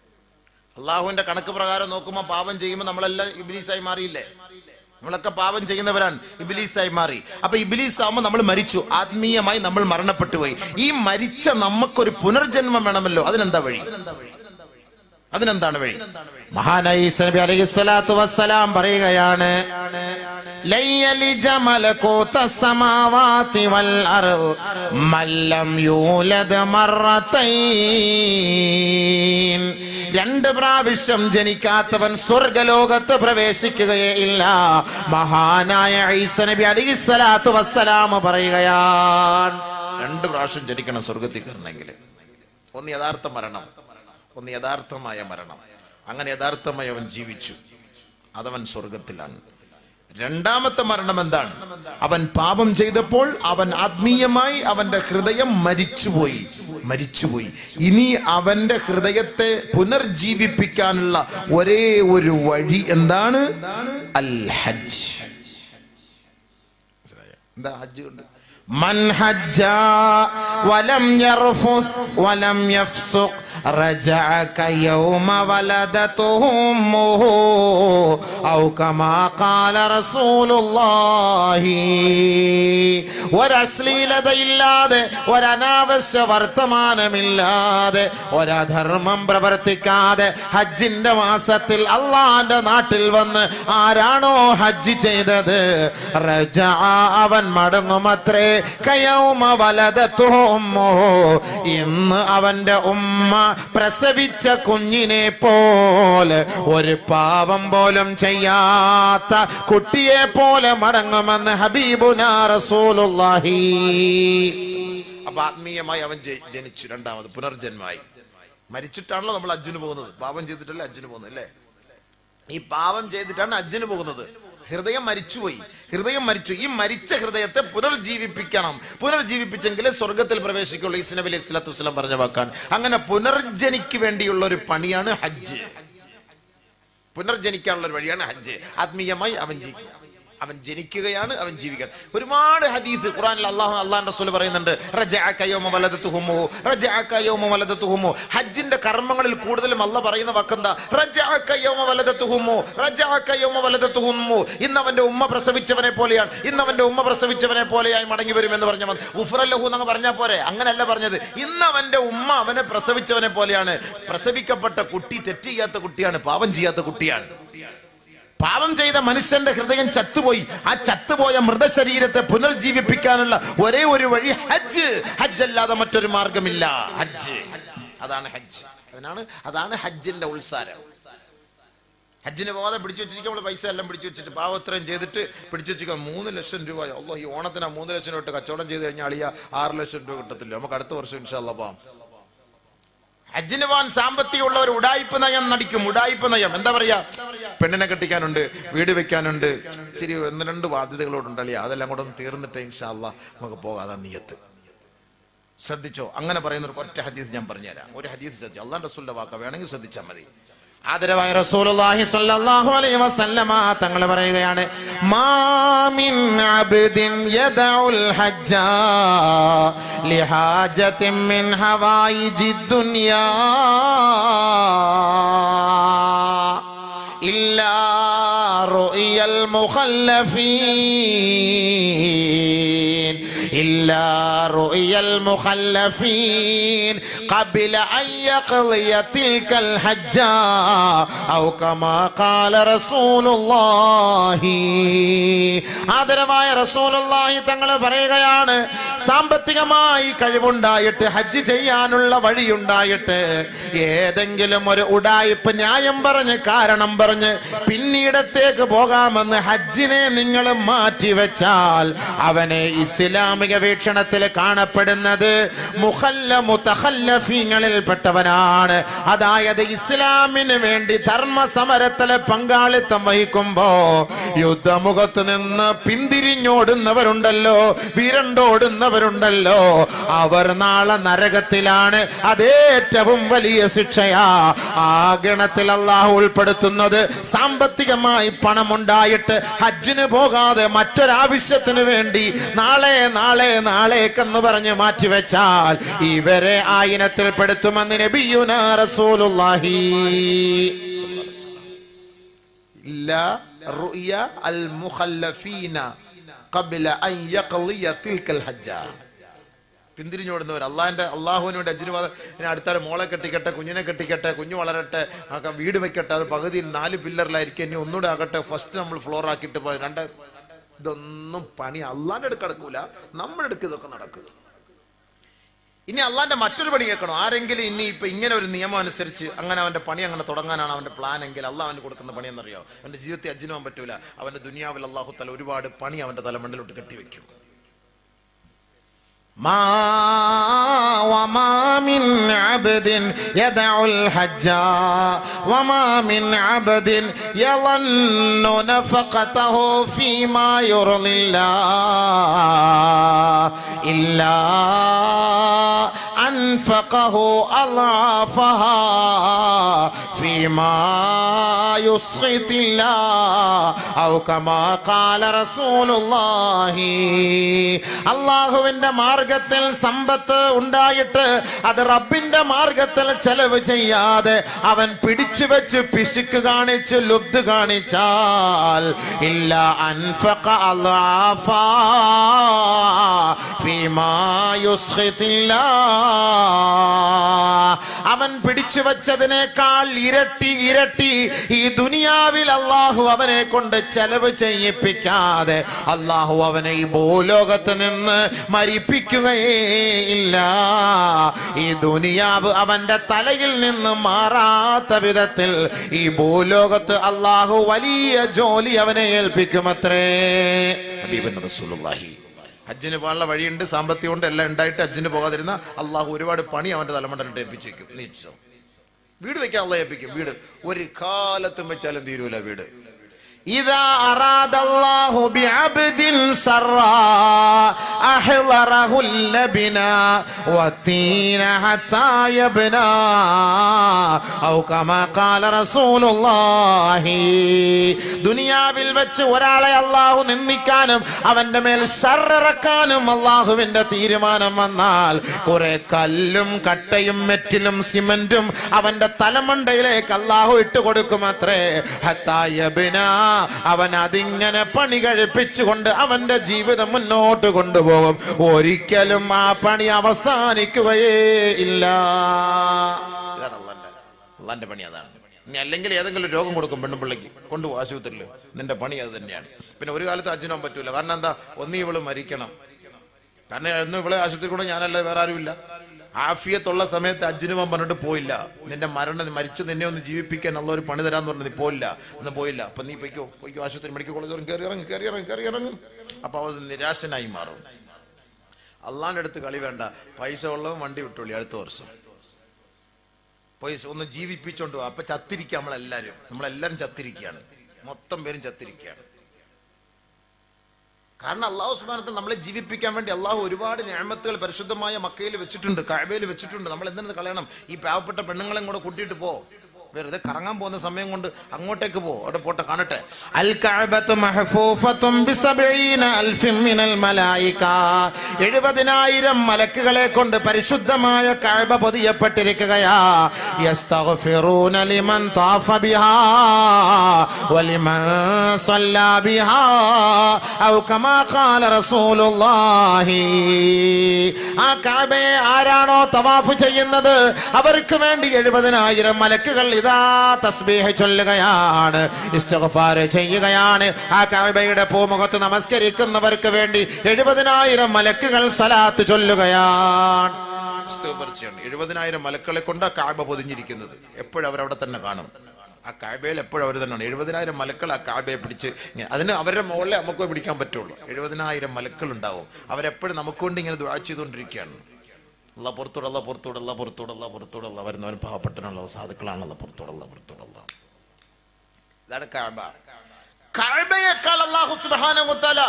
അള്ളാഹുവിന്റെ കണക്ക് പ്രകാരം നോക്കുമ്പോൾ പാപം ചെയ്യുമ്പോൾ നമ്മളെല്ലാം ഇബ്ലീസായി മാറിയില്ലേ? നമ്മളൊക്കെ പാപം ചെയ്യുന്നവരാണ്, ഇബ്ലീസായി മാറി. അപ്പൊ ഇബ്ലീസ് ആവുമ്പോൾ നമ്മൾ മരിച്ചു, ആത്മീയമായി നമ്മൾ മരണപ്പെട്ടു പോയി. ഈ മരിച്ച നമുക്കൊരു പുനർജന്മം വേണമല്ലോ, അതിനെന്താ വഴി? അതിനെന്താണ് വഴി? മഹാനായ ഈസാ നബി അലൈഹിസ്സലാത്തു വസ്സലാം പറയുകയാണ്, ലയ്യലിജ മലകൂതസ് സമാവാതി വൽ അർദ് മല്ലം യൂലദ് മറത്തൈൻ, രണ്ട് പ്രാവശ്യം ജനിക്കാത്തവൻ സ്വർഗലോകത്ത് പ്രവേശിക്കുകയേ ഇല്ല. മഹാനായ ഈസാ നബി അലൈഹിസ്സലാത്തു വസ്സലാം പറയുകയാണ്, രണ്ട് പ്രാവശ്യം ജനിക്കണം സ്വർഗത്തിൽ കയറണമെങ്കിൽ. ഒന്ന് യഥാർത്ഥ മരണം, ഒന്ന് യഥാർത്ഥമായ മരണം. അങ്ങനെ യഥാർത്ഥമായി അവൻ ജീവിച്ചു, അതവൻ സ്വർഗത്തിലാണ്. രണ്ടാമത്തെ മരണം എന്താണ്? അവൻ പാപം ചെയ്തപ്പോൾ അവൻ ആത്മീയമായി അവന്റെ ഹൃദയം മരിച്ചുപോയി. ഇനി അവന്റെ ഹൃദയത്തെ പുനർജീവിപ്പിക്കാനുള്ള ഒരേ ഒരു വഴി എന്താണ്? അൽ ഹജ്ജ്. എന്താ ഹജ്ജ് കൊണ്ട്? മൻ ഹജ്ജ വലം യർഫുസ് വലം യഫ്സുഖ് رجعك يوم ولدته أمه أو كما قال رسول الله. ഒരശ്ലീലതയില്ലാതെ, ഒരനാവശ്യ വർത്തമാനമില്ലാതെ, ഒരധർമ്മം പ്രവർത്തിക്കാതെ ഹജ്ജിന്റെ മാസത്തിൽ അള്ളാന്റെ നാട്ടിൽ വന്ന് ആരാണോ ഹജ്ജ് ചെയ്തത്, അവൻ മടങ്ങുമത്രേ. കയൗമ വലദതുഹു ഉമ്മുഹു, ഇന്ന് അവന്റെ ഉമ്മ പ്രസവിച്ച കുഞ്ഞിനെ പോലെ, ഒരു പാപം പോലും ചെയ്യാത്ത കുട്ടിയെ പോലെ മടങ്ങുമെന്ന് ഹബീബുനാ റസൂലുള്ളാഹി. അപ്പൊ ആത്മീയമായി അവൻ ജനിച്ചു, രണ്ടാമത് പുനർജന്മമായി. മരിച്ചിട്ടാണല്ലോ നമ്മൾ ഹജ്ജിന് പോകുന്നത്, പാപം ചെയ്തിട്ടല്ലേ ഹജ്ജിന് പോകുന്നത് അല്ലേ? ഈ പാപം ചെയ്തിട്ടാണ് ഹജ്ജിന് പോകുന്നത്. ഹൃദയം മരിച്ചുപോയി, ഹൃദയം മരിച്ചു. ഈ മരിച്ച ഹൃദയത്തെ പുനർജീവിപ്പിക്കണം. പുനർജീവിപ്പിച്ചെങ്കിൽ സ്വർഗത്തിൽ പ്രവേശിക്കുള്ളൂ. ഈസ നബി അലൈഹി സ്വലാത്തു വസ്സലാം പറഞ്ഞ വാക്കാണ്. അങ്ങനെ പുനർജനിക്ക് വേണ്ടിയുള്ള ഒരു പണിയാണ് ഹജ്ജ്. പുനർജനിക്കാനുള്ള ഒരു വഴിയാണ് ഹജ്ജ്. ആത്മീയമായി അവൻ ജനിക്കുകയാണ്, അവൻ ജീവിക്കാൻ. ഒരുപാട് ഹദീസ് ഖുർആനിൽ അല്ലാഹുവിന്റെ റസൂൽ പറയുന്നുണ്ട്, റജഅക യൗമ വലദതുഹു ഉമ്മുഹു, റജഅക യൗമ വലദതുഹു ഉമ്മുഹു. ഹജ്ജിന്റെ കർമ്മങ്ങളിൽ കൂടുതലും അല്ലാഹ് പറയുന്ന വാക്കെന്താ? റജഅക യൗമ വലദതുഹു ഉമ്മുഹു, റജഅക യൗമ വലദതുഹു ഉമ്മുഹു. ഇന്നവന്റെ ഉമ്മ പ്രസവിച്ചവനെ പോലെയാണ്, ഇന്നവന്റെ ഉമ്മ പ്രസവിച്ചവനെ പോലെയായി മടങ്ങി വരും എന്ന് പറഞ്ഞവൻ ഉഫ്റലഹു എന്നങ്ങ് പറഞ്ഞാൽ പോരെ? അങ്ങനല്ല പറഞ്ഞത്. ഇന്നവന്റെ ഉമ്മ അവനെ പ്രസവിച്ചവനെ പോലെയാണ്. പ്രസവിക്കപ്പെട്ട കുട്ടി തെറ്റ് ചെയ്യാത്ത കുട്ടിയാണ്, പാപം ചെയ്യാത്ത കുട്ടിയാണ്. പാപം ചെയ്ത മനുഷ്യന്റെ ഹൃദയം ചത്തുപോയി. ആ ചത്തുപോയ മൃതശരീരത്തെ പുനർജീവിപ്പിക്കാനുള്ള ഒരേ ഒരു വഴി ഹജ്ജ്. ഹജ്ജ് അല്ലാതെ മറ്റൊരു മാർഗമില്ല. ഹജ്ജ്, അതാണ് ഹജ്ജ്. അതാണ് ഹജ്ജിന്റെ ഉത്സാരം. ഹജ്ജിന് പോകാതെ പിടിച്ചു വെച്ചിരിക്കും. നമ്മൾ പൈസ എല്ലാം പിടിച്ചു വെച്ചിട്ട് പാവത്രയും ചെയ്തിട്ട് പിടിച്ചു വെച്ചിരിക്കാം. 3 ലക്ഷം രൂപ. അള്ളാഹ്, ഈ ഓണത്തിന് 3 ലക്ഷം രൂപ കച്ചവടം ചെയ്ത് കഴിഞ്ഞാൽ അളിയ 6 ലക്ഷം രൂപ കിട്ടത്തില്ല. നമുക്ക് അടുത്ത വർഷം ഇൻഷാ അല്ലാഹ് പോകാം. ഹജ്ജിന് പോകാൻ സാമ്പത്തികമുള്ളവർ ഉഡായിപ്പ് നയം നടിക്കും. ഉഡായിപ്പ് നയം എന്താ പറയാ? പെണ്ണിനെ കെട്ടിക്കാനുണ്ട്, വീട് വെക്കാനുണ്ട്, ഇച്ചിരി 1-2 ബാധ്യതകളോടുണ്ട് അളിയ, അതെല്ലാം കൂടെ ഒന്ന് തീർന്നിട്ട് ഇൻഷാ അല്ലാഹ് നമുക്ക് പോകാതെ നിയത്ത്. ശ്രദ്ധിച്ചോ? അങ്ങനെ പറയുന്ന ഒരു ഒറ്റ ഹദീസ് ഞാൻ പറഞ്ഞുതരാം. ഒരു ഹദീസ് ശ്രദ്ധിച്ചു, അല്ലാഹുവിന്റെ റസൂലിന്റെ വാക്ക വേണമെങ്കിൽ ശ്രദ്ധിച്ചാൽ മതി. ആദരവായ റസൂലുള്ളാഹി സ്വല്ലല്ലാഹു അലൈഹി വസല്ലമ തങ്ങൾ പറയുകയാണ്, മാ മിൻ അബ്ദിൻ യദഉൽ ഹജ്ജ ലിഹാജത്തിൻ മിൻ ഹവായിജിദ് ദുനിയാ ഇല്ലാ റുയൽ മുഖല്ലഫീൻ إلا رؤيا المخلفين قبل أن يقضي تلك الحجة أو كما قال رسول الله. ആദരവായ റസൂലുള്ളാഹി തങ്ങൾ പറയുകയാണ്, സാമ്പത്തികമായി കഴിവുണ്ടായിട്ട് ഹജ്ജ് ചെയ്യാനുള്ള വഴിയുണ്ടായിട്ട് ഏതെങ്കിലും ഒരു ഉഡായിപ്പ് ന്യായം പറഞ്ഞ് കാരണം പറഞ്ഞ് പിന്നീടത്തേക്ക് പോകാമെന്ന് ഹജ്ജിനെ നിങ്ങൾ മാറ്റിവെച്ചാൽ അവനെ ഇസ്ലാമിക വീക്ഷണത്തിൽ കാണപ്പെടുന്നത് മുതഖല്ലഫീങ്ങളിൽ പെട്ടവനാണ്. അതായത് ഇസ്ലാമിന് വേണ്ടി ധർമ്മസമരത്തിലെ പങ്കാളിത്തം വഹിക്കുമ്പോ യുദ്ധമുഖത്ത് നിന്ന് പിന്തിരിഞ്ഞോടുന്നവരുണ്ടല്ലോ, വിരണ്ടോടുന്നവരുണ്ടല്ലോ, അവർ നാളെ നരകത്തിലാണ്. അതേറ്റവും വലിയ ശിക്ഷയാ. ആ ഗണത്തിൽ അല്ലാഹു ഉൾപ്പെടുത്തുന്നത് സാമ്പത്തികമായി പണമുണ്ടായിട്ട് ഹജ്ജിന് പോകാതെ മറ്റൊരാവശ്യത്തിന് വേണ്ടി നാളേക്കെന്ന് പറഞ്ഞ് മാറ്റിവെച്ചാൽ ഇവരെ ആ ഇനത്തിൽ പെടുത്തുമെന്ന് നബിയുനാ റസൂലുള്ളാഹി. ഇല്ലാ റുയ അൽ മുഖല്ലഫീന ഖബ്ല അൻ യഖ്ളിയ തിൽകൽ ഹജ്ജ. പിന്തിരിഞ്ഞോടുന്നവർ അള്ളാഹുവിന് വേണ്ടി ഹജ്ജിന് പോകാതെ അടുത്താൽ മോളെ കെട്ടിക്കട്ടെ, കുഞ്ഞിനെ കെട്ടിക്കട്ടെ, കുഞ്ഞു വളരട്ടെ, വീട് വെക്കട്ടെ, അത് പകുതിയിൽ 4 പില്ലറിലായിരിക്കും, ഇനി ഒന്നുകൂടെ ആകട്ടെ, ഫസ്റ്റ് നമ്മൾ ഫ്ലോർ ആക്കിയിട്ട് പോയി ഇതൊന്നും പണി അള്ളാന്റെ അടുക്ക് നടക്കൂല, നമ്മുടെ അടുക്ക് ഇതൊക്കെ നടക്കുക. ഇനി അള്ളാന്റെ മറ്റൊരു പണി കേൾക്കണോ? ആരെങ്കിലും ഇനി ഇപ്പൊ ഇങ്ങനെ ഒരു നിയമം അനുസരിച്ച് അങ്ങനെ അവന്റെ പണി അങ്ങനെ തുടങ്ങാനാണ് അവന്റെ പ്ലാൻ എങ്കിൽ അള്ളാഹ് അവന് കൊടുക്കുന്ന പണി എന്നറിയോ? അവന്റെ ജീവിതത്തിൽ ഹജ്ജിന് പോകാൻ പറ്റൂല. അവന്റെ ദുനിയാവിൽ അള്ളാഹു തആല ഒരുപാട് പണി അവന്റെ തലമണ്ടലോട്ട് കെട്ടിവെക്കും. وما من عبد يدع الحج وما من عبد يظن نفقته فيما يرضي الله إلا അൻഫഖഹു അളാഫഹാ ഫീമാ യുസ്ഖിതില്ലാ ഔ കമാ ഖാല റസൂലുള്ളാഹി. അല്ലാഹുവിന്റെ മാർഗത്തിൽ സമ്പത്ത് ഉണ്ടായിട്ട് അത് റബ്ബിന്റെ മാർഗത്തിൽ ചെലവ് ചെയ്യാതെ അവൻ പിടിച്ചു വെച്ച് പിശുക്ക് കാണിച്ച് ലുബ്ദ് കാണിച്ചാൽ ഇല്ല അൻഫഖ അളാഫാ ഫീമാ യുസ്ഖിതില്ലാ, അവൻ പിടിച്ചു വച്ചതിനേക്കാൾ ഇരട്ടി ഇരട്ടി ഈ ദുനിയാവിൽ അല്ലാഹു അവനെ കൊണ്ട് ചെലവ് ചെയ്യിപ്പിക്കാതെ അല്ലാഹു അവനെ ഈ ഭൂലോകത്ത് നിന്ന് മരിപ്പിക്കുകയേ ഇല്ല. ഈ ദുനിയാവ് അവന്റെ തലയിൽ നിന്ന് മാറാത്ത വിധത്തിൽ ഈ ഭൂലോകത്ത് അല്ലാഹു വലിയ ജോലി അവനെ ഏൽപ്പിക്കുമത്രേ. ഹബീബ് റസൂലുള്ളാഹി. ഹജ്ജിന് പോകാനുള്ള വഴിയുണ്ട്, സാമ്പത്തികം കൊണ്ട് എല്ലാം ഉണ്ടായിട്ട് ഹജ്ജിന് പോകാതിരുന്ന അള്ളാഹു ഒരുപാട് പണി അവന്റെ തലമണ്ടലിട്ട് ഏൽപ്പിച്ചേക്കും. നീച്ചോ വീട് വെക്കാൻ അള്ളാഹ് ഏൽപ്പിക്കും. വീട് ഒരു കാലത്തും വെച്ചാലും തീരൂല വീട്. إذا أراد الله بعبد سرا أحضره اللبنا والتين حتى يبنى أو كما قال رسول الله. ദുനിയാവിൽ വെച്ച് ഒരാളെ അള്ളാഹു നിന്ദിക്കാനും അവന്റെ മേൽ ശർറക്കാനും അള്ളാഹുവിന്റെ തീരുമാനം വന്നാൽ കുറെ കല്ലും കട്ടയും മെറ്റിലും സിമന്റും അവന്റെ തലമണ്ടയിലേക്ക് അള്ളാഹു ഇട്ടുകൊടുക്കുമത്രേ. ഹത്താ യബ്നാ, അവൻ അതിങ്ങനെ പണി കഴിപ്പിച്ചുകൊണ്ട് അവന്റെ ജീവിതം മുന്നോട്ട് കൊണ്ടുപോകും. ഒരിക്കലും ആ പണി അവസാനിക്കുകയേ ഇല്ല. ഇതാണ് അള്ളാന്റെ പണി. അതാണ്. ഇനി അല്ലെങ്കിൽ ഏതെങ്കിലും രോഗം കൊടുക്കും പെണ്ണുപിള്ളയ്ക്ക്, കൊണ്ടുപോകും ആശുപത്രിയിൽ. നിന്റെ പണി അത് തന്നെയാണ്. പിന്നെ ഒരു കാലത്ത് ഹജ്ജിന് പോകാൻ പറ്റൂല. കാരണം എന്താ? ഒന്നീ ഇവള് മരിക്കണം. കാരണം എന്നും ഇവളെ ആശുപത്രി കൂടെ ഞാനല്ല, വേറെ ആരുമില്ല. ആഫിയത്തുള്ള സമയത്ത് ഹജ്ജിന് പോകാൻ പറഞ്ഞിട്ട് പോയില്ല. നിന്റെ മരിച്ചു നിന്നെ ഒന്ന് ജീവിപ്പിക്കാൻ ഉള്ള ഒരു പണി തരാന്ന് പറഞ്ഞു. നീ പോയില്ല, അന്ന് പോയില്ല. അപ്പൊ നീ പൊയ്ക്കോ ആശുപത്രി മെഡിക്കൽ കോളേജ് കയറി ഇറങ്ങും. അപ്പൊ അവ നിരാശനായി മാറും. അള്ളാന്റെ അടുത്ത് കളി വേണ്ട. പൈസ ഉള്ളവൻ വണ്ടി വിട്ടോളി, അടുത്ത വർഷം പോയി ഒന്ന് ജീവിപ്പിച്ചോണ്ട് പോവാ. അപ്പൊ ചത്തിരിക്കുക നമ്മളെല്ലാരും ചത്തിരിക്കുകയാണ്. മൊത്തം പേരും ചത്തിരിക്കുകയാണ്. കാരണം അള്ളാഹു സുബ്ഹാനഹു വ തആല നമ്മളെ ജീവിപ്പിക്കാൻ വേണ്ടി അള്ളാഹു ഒരുപാട് നിഅമത്തുകൾ പരിശുദ്ധമായ മക്കയിൽ വെച്ചിട്ടുണ്ട്, കഅബയിൽ വെച്ചിട്ടുണ്ട്. നമ്മൾ എന്തിനത് കളയണം? ഈ പാവപ്പെട്ട പെണ്ണുങ്ങളെ കൂടെ കൂട്ടിയിട്ട് പോ. വെറുതെ കറങ്ങാൻ പോകുന്ന സമയം കൊണ്ട് അങ്ങോട്ടേക്ക് പോ. അവിടെ പോട്ടെ, കാണട്ടെ. അൽ കഅബതു മഹ്ഫൂഫത്തുൻ ബിസബഈന അൽഫിൻ മിനൽ മലായിക. 70,000 മലക്കുകളെ കൊണ്ട് പരിശുദ്ധമായ കഅബ പൊതിയപ്പെട്ടിരിക്കുകയാ. യസ്തഗ്ഫിറൂന ലിമൻ താഫ ബിഹാ വലിമൻ സല്ലാ ബിഹാ ഔ കമാ ഖാല റസൂലുള്ളാഹി. ആ കഅബയെ ആരാണോ തവാഫ് ചെയ്യുന്നത് അവർക്ക് വേണ്ടി 70,000 മലക്കുകൾ ഇതാ തസ്ബീഹ് ചൊല്ലുകയാണ്, ഇസ്തിഗ്ഫാർ ചെയ്യുകയാണ്. ആ കഅബയുടെ പൂമുഖത്ത് നമസ്കരിക്കുന്നവർക്ക് വേണ്ടി 70,000 മലക്കുകൾ സലാത്ത് ചൊല്ലുകയാണ്. 70,000 മലക്കുകളെ കൊണ്ട് ആ കഅബ പൊതിഞ്ഞിരിക്കുന്നത്. എപ്പോഴും അവരവിടെ തന്നെ കാണും. ആ കഅബയിൽ എപ്പോഴും അവർ തന്നെയാണ്. 70,000 മലക്കൾ ആ കഅബയെ പിടിച്ച്, അതിന് അവരുടെ മുകളിലെ നമുക്ക് പിടിക്കാൻ പറ്റുള്ളൂ. 70,000 മലക്കൾ ഉണ്ടാവും. അവരെപ്പോഴും നമുക്ക് കൊണ്ട് ഇങ്ങനെ ദുആ ചെയ്തുകൊണ്ടിരിക്കുകയാണ്. അല്ലാഹ് പുറത്തോടുള്ള വരുന്നവൻ പാവപ്പെട്ടനുള്ള സാധുക്കളാണല്ലോ. പുറത്തോടുള്ള ഇതാണ് കഅബ. കഅബയേക്കാൾ അല്ലാഹു സുബ്ഹാനഹു വ തആല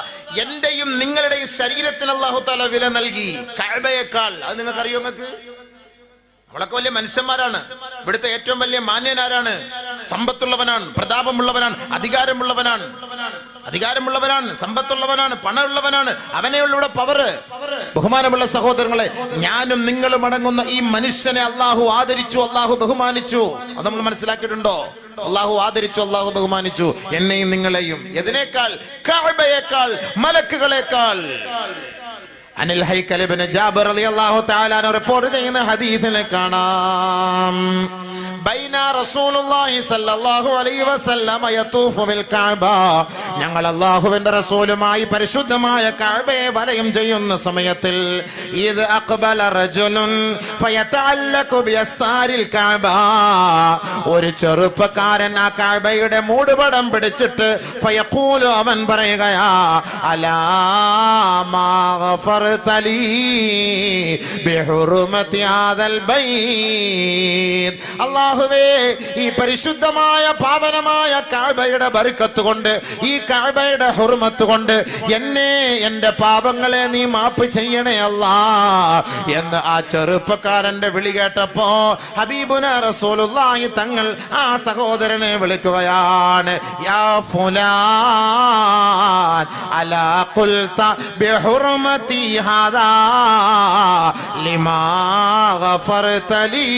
എന്റെയും നിങ്ങളുടെയും ശരീരത്തിന് അല്ലാഹു തആല വില നൽകി. കഅബയേക്കാൾ. അത് നിങ്ങൾക്കറിയോ? നമ്മളൊക്കെ വലിയ മനുഷ്യന്മാരാണ്. ഇവിടുത്തെ ഏറ്റവും വലിയ മാന്യനാരാണ്? സമ്പത്തുള്ളവനാണ്, പ്രതാപമുള്ളവനാണ്, അധികാരമുള്ളവനാണ്, സമ്പത്തുള്ളവനാണ്, പണമുള്ളവനാണ്. അവനെയുള്ള പവറ്. ബഹുമാനമുള്ള സഹോദരങ്ങളെ, ഞാനും നിങ്ങളും അടങ്ങുന്ന ഈ മനുഷ്യനെ അള്ളാഹു ആദരിച്ചു, അള്ളാഹു ബഹുമാനിച്ചു. അത് നമ്മൾ മനസ്സിലാക്കിയിട്ടുണ്ടോ? അള്ളാഹു ആദരിച്ചു, അള്ളാഹു ബഹുമാനിച്ചു എന്നെയും നിങ്ങളെയും. എതിനേക്കാൾ? കഅബയേക്കാൾ, മലക്കുകളേക്കാൾ. അനിൽ ഹൈക്കൽ ഇബ്നു ജാബിർ റളിയല്ലാഹു തആല റിപ്പോർട്ട് ചെയ്യുന്ന ഹദീസിൽ കാണാം, ബൈന റസൂലുള്ളാഹി സ്വല്ലല്ലാഹു അലൈഹി വസല്ലം യതൂഫു ബിൽ കഅബ. ഞങ്ങൾ അല്ലാഹുവിന്റെ റസൂലുമായി പരിശുദ്ധമായ കഅബയെ വലയം ചെയ്യുന്ന സമയത്തിൽ ഇദ് അഖ്ബല റജുലുൻ ഫയതഅല്ലഖു ബിഅസ്താരിൽ കഅബ. ഒരു ചെറുപ്പക്കാരൻ ആ കഅബയുടെ മൂടുപടം പിടിച്ചിട്ട് ഫയഖൂലു, അവൻ പറയുകയാ, അലാ മാ ഗഫറ ഗഫർതലി ബിഹുർമതി ഹാദൽ ബൈത്ത്. അല്ലാഹുവേ, ഈ പരിശുദ്ധമായ പാവനമായ കഅബയുടെ ബർക്കത്ത് കൊണ്ട്, ഈ കഅബയുടെ ഹുർമത്ത് കൊണ്ട് എന്നെ, എന്റെ പാപങ്ങളെ നീ മാപ്പ് ചെയ്യണേ അല്ലാ എന്ന് ആ ചെറുപ്പക്കാരന്റെ വിളി കേട്ടപ്പോ ഹബീബുനാ റസൂലുള്ളാഹി തങ്ങൾ ആ സഹോദരനെ വിളിക്കുകയാണ്. യാ ഫുലാൻ അലാ ഖുൽത ബിഹുർമതി ഹാദാ ലിമാ ഗഫർതലി.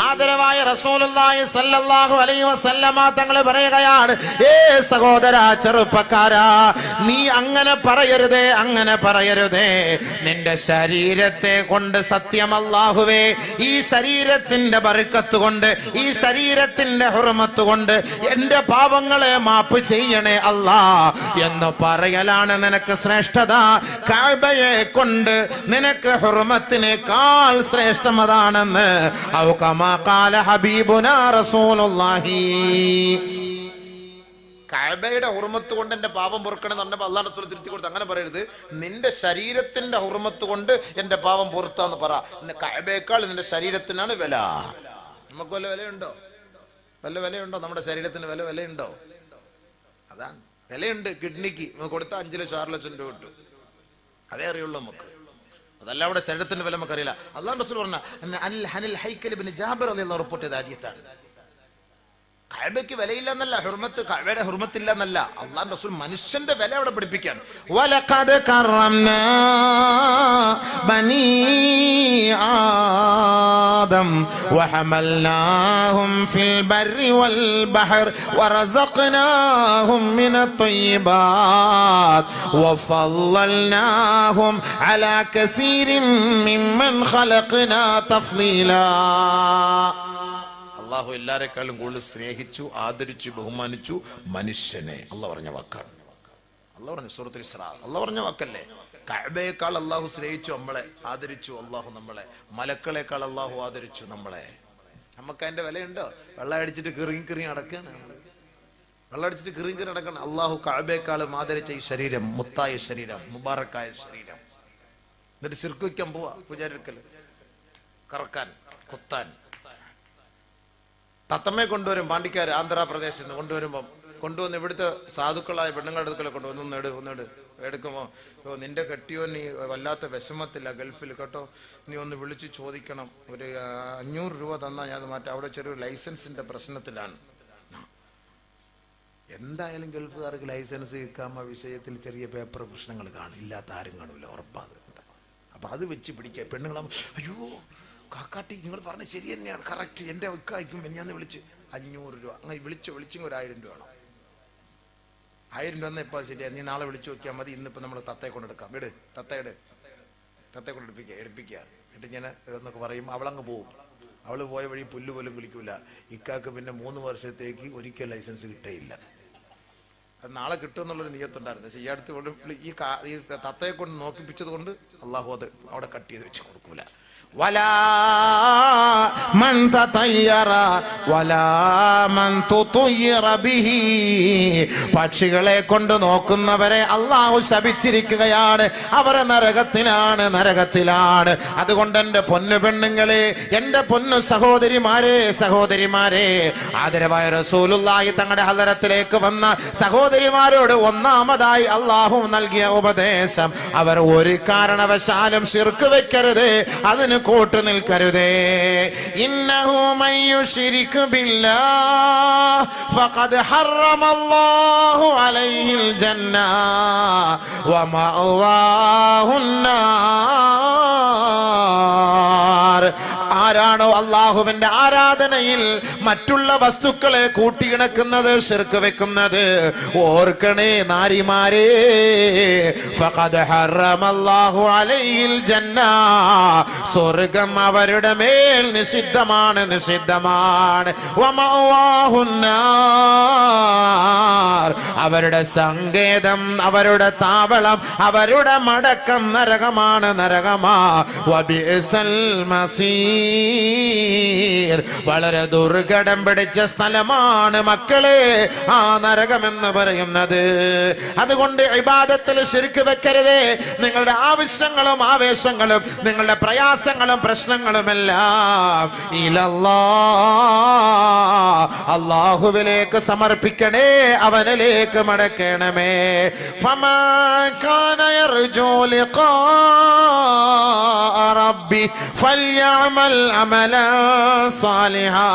ആദരവായ റസൂലുള്ളാഹി സ്വല്ലല്ലാഹു അലൈഹി വസല്ലമ തങ്ങൾ പറയുകയാണ്, ഏ സഹോദരാ, ചെറുപ്പക്കാരാ, നീ അങ്ങനെ പറയരുതേ, അങ്ങനെ പറയരുതേ. നിന്റെ ശരീരത്തെ കൊണ്ട് സത്യം അല്ലാഹുവേ, ഈ ശരീരത്തിന്റെ ബർക്കത്ത് കൊണ്ട്, ഈ ശരീരത്തിന്റെ ഹുർമത്ത് കൊണ്ട് എന്റെ പാപങ്ങളെ മാപ്പ് ചെയ്യണേ അല്ലാ എന്ന് പറയലാണ് നിനക്ക് ശ്രേഷ്ഠത. കഅബയെ കൊണ്ട് നിനക്ക് ഹുർമത്തിനേക്കാൾ ശ്രേഷ്ഠം അതാണെന്ന് ഔ കമാ ഖാല ഹബീബുനാ റസൂലുള്ളാഹി. കഅബയുടെ ഹുർമത്ത് കൊണ്ട് എന്റെ പാപം പൊറുക്കണം എന്ന് പറഞ്ഞപ്പോൾ അല്ലാഹു റസൂൽ തിരുത്തി കൊടുത്തു. അങ്ങനെ പറയരുത്, നിന്റെ ശരീരത്തിന്റെ ഹുർമത്ത് കൊണ്ട് എന്റെ പാപം പൊറുത്താന്ന് പറ. കഅബയേക്കാൾ നിന്റെ ശരീരത്തിനാണ് വില. നമുക്ക് വല്ല വിലയുണ്ടോ? വല്ല വിലയുണ്ടോ? നമ്മുടെ ശരീരത്തിന് വിലയുണ്ടോ? അതാണ് വിലയുണ്ട്. കിഡ്നിക്ക് കൊടുത്താൽ 5 ലക്ഷം 6 ലക്ഷം രൂപ കിട്ടും. അതേ അറിയുള്ളൂ നമുക്ക്. അതല്ല അവിടെ ശരീരത്തിന്റെ വില നമുക്കറിയില്ല. അല്ലാഹു റസൂൽ പറഞ്ഞ അനിൽ ഹൈക്കൽ ഇബ്നു ജാബിർ റളിയല്ലാഹു റിപ്പോർട്ട് ചെയ്ത ഹദീസാണ്. കഅബയ്ക്ക് വിലയില്ല എന്നല്ല, ഹുർമത്ത്, കഅബയുടെ ഹുർമത്തില്ല എന്നല്ല, അല്ലാഹു റസൂൽ മനുഷ്യന്റെ വില അവിടെ പഠിപ്പിക്കാൻ. വലഖദ് കറംനാ ബനീ ആദം വഹമൽനാഹും ഫിൽ ബർരി വൽ ബഹർ വറസഖ്നാഹും മിനത് ത്വയ്യിബാത് വഫളൽനാഹും അലാ കസീരിൻ മിമ്മൻ ഖലഖ്നാ തഫ്ളീലാ. അള്ളാഹു എല്ലാരെക്കാളും കൂടുതൽ സ്നേഹിച്ചു, ആദരിച്ചു, ബഹുമാനിച്ചു മനുഷ്യനെ. അള്ളാഹു പറഞ്ഞ വാക്കാണ്. അള്ളാഹു പറഞ്ഞു സൂറത്തുൽ ഇസ്രാ, അള്ളാഹു പറഞ്ഞ വാക്കല്ലേ. കഅബയേക്കാൾ അള്ളാഹു സ്നേഹിച്ചു, നമ്മളെ ആദരിച്ചു. അള്ളാഹു നമ്മളെ മലക്കളെക്കാൾ അള്ളാഹു ആദരിച്ചു നമ്മളെ. നമുക്ക് അതിന്റെ വിലയുണ്ടോ? വെള്ളം അടിച്ചിട്ട് കിറി നടക്കുകയാണ്. വെള്ളം അടിച്ചിട്ട് കിറി നടക്കണം. അള്ളാഹു കഅബയേക്കാളും ആദരിച്ച ഈ ശരീരം, മുത്തായ ശരീരം, മുബാറക്കായ ശരീരം, എന്നിട്ട് ശിർക്ക് വയ്ക്കാൻ പോവാ പൂജാരിക്കൽ, കറക്കാൻ, കുത്താൻ. തത്തമ്മയെ കൊണ്ടുവരും പാണ്ടിക്കാർ ആന്ധ്രാപ്രദേശിൽ നിന്ന് കൊണ്ടുവന്ന് ഇവിടുത്തെ സാധുക്കളായ പെണ്ണുങ്ങളുടെ അടുക്കൽ കൊണ്ടുവന്ന് ഒന്നിട് എടുക്കുമ്പോൾ, നിന്റെ കെട്ടിയോ നീ വല്ലാത്ത വിഷമത്തില്ല ഗൾഫിൽ കേട്ടോ, നീ ഒന്ന് വിളിച്ച് ചോദിക്കണം, ഒരു 500 രൂപ തന്നാൽ ഞാൻ മാറ്റാം, അവിടെ ചെറിയൊരു ലൈസൻസിന്റെ പ്രശ്നത്തിലാണ്. എന്തായാലും ഗൾഫുകാർക്ക് ലൈസൻസ് ഇഖാമ വിഷയത്തിൽ ചെറിയ പേപ്പർ പ്രശ്നങ്ങൾ കാണും, ഇല്ലാത്ത ആരും കാണില്ല, ഉറപ്പാത്. അപ്പൊ അത് വെച്ച് പിടിക്കുക. പെണ്ണുങ്ങളാകും, അയ്യോ കാക്കാട്ടി നിങ്ങൾ പറഞ്ഞത് ശരി തന്നെയാണ്, കറക്റ്റ്, എൻ്റെ ഒക്കായിക്കും ഞാൻ വിളിച്ച് 500 രൂപ അങ്ങനെ വിളിച്ചും ഒരു 1000 രൂപ വേണം. 1000 രൂപ എന്നാൽ ഇപ്പോൾ ശരിയാ, നീ നാളെ വിളിച്ചു നോക്കിയാൽ മതി, ഇന്നിപ്പോൾ നമ്മൾ തത്തയെ കൊണ്ടെടുക്കാം, തത്തയെ കൊണ്ട് എടുപ്പിക്കുക. എന്നിട്ട് ഞാൻ എന്നൊക്കെ പറയും, അവളങ്ങ് പോവും. അവള് പോയ വഴി പുല്ല് പോലും വിളിക്കൂല. ഇക്കാക്ക് പിന്നെ 3 വർഷത്തേക്ക് ഒരിക്കൽ ലൈസൻസ് കിട്ടേയില്ല. അത് നാളെ കിട്ടുമെന്നുള്ളൊരു നിയത്തുണ്ടായിരുന്നു. പക്ഷേ ഈ അടുത്ത് ഈ തത്തയെ കൊണ്ട് നോക്കിപ്പിച്ചത് കൊണ്ട് അള്ളാഹു അത് അവിടെ കട്ട് ചെയ്ത് വെച്ച് കൊടുക്കൂല. വലാ മൻ തതയ്യറ വലാ മൻ തുതയ്യറ ബിഹി. പക്ഷികളെ കൊണ്ട് നോക്കുന്നവരെ അല്ലാഹു ശപിച്ചിരിക്കുകയാണ്. അവർ നരകത്തിലാണ്. അതുകൊണ്ട് എൻ്റെ പൊന്നു പെണ്ണുങ്ങളെ, എൻ്റെ പൊന്നു സഹോദരിമാരെ, ആദരവായ റസൂലുള്ളാഹി തങ്ങളുടെ ഹദറത്തിലേക്ക് വന്ന സഹോദരിമാരോട് ഒന്നാമതായി അല്ലാഹു നൽകിയ ഉപദേശം, അവർ ഒരു കാരണവശാലും ശിർക്ക് വെക്കരുത്, അതിന് കൂട്ടു നിൽക്കരുതേ. ഇന്നഹു മൻ യുശ്രിക് ബില്ലാഹ് ഫഖദ് ഹറമല്ലാഹു അലൈഹിൽ ജന്ന വമഅവാഹുൻ നാർ. ആരാണോ അല്ലാഹുവിന്റെ ആരാധനയിൽ മറ്റുള്ള വസ്തുക്കളെ കൂട്ടിയിണക്കുന്നത്, ശിർക്ക് വെക്കുന്നത്, ഓർക്കണേ നാരിമാരെ, ഫഖദ് ഹറമല്ലാഹു അലൈഹിൽ ജന്ന, സ്വർഗം അവരുടെ മേൽ നിഷിദ്ധമാണ്. വമഅവാഹുൻ നാർ, അവരുടെ സങ്കേതം, അവരുടെ താവളം, അവരുടെ മടക്കം നരകമാണ്. വബിഅസൽ മസീർ, വളരെ ദുർഘടം പിടിച്ച സ്ഥലമാണ് മക്കളെ ആ നരകമെന്ന് പറയുന്നത്. അതുകൊണ്ട് ഇബാദത്തിൽ ശിർക്ക് വെക്കരുതേ. നിങ്ങളുടെ ആവശ്യങ്ങളും ആവേശങ്ങളും നിങ്ങളുടെ പ്രയാസങ്ങളും പ്രശ്നങ്ങളുമെല്ലാം അല്ലാഹുവിലേക്ക് സമർപ്പിക്കണേ, അവനിലേക്ക് മടക്കണമേ. ഫമൻ കാന യർജു ലിഖാ റബ്ബി ഫൽയഅമൽ അമലൻ സാലിഹാ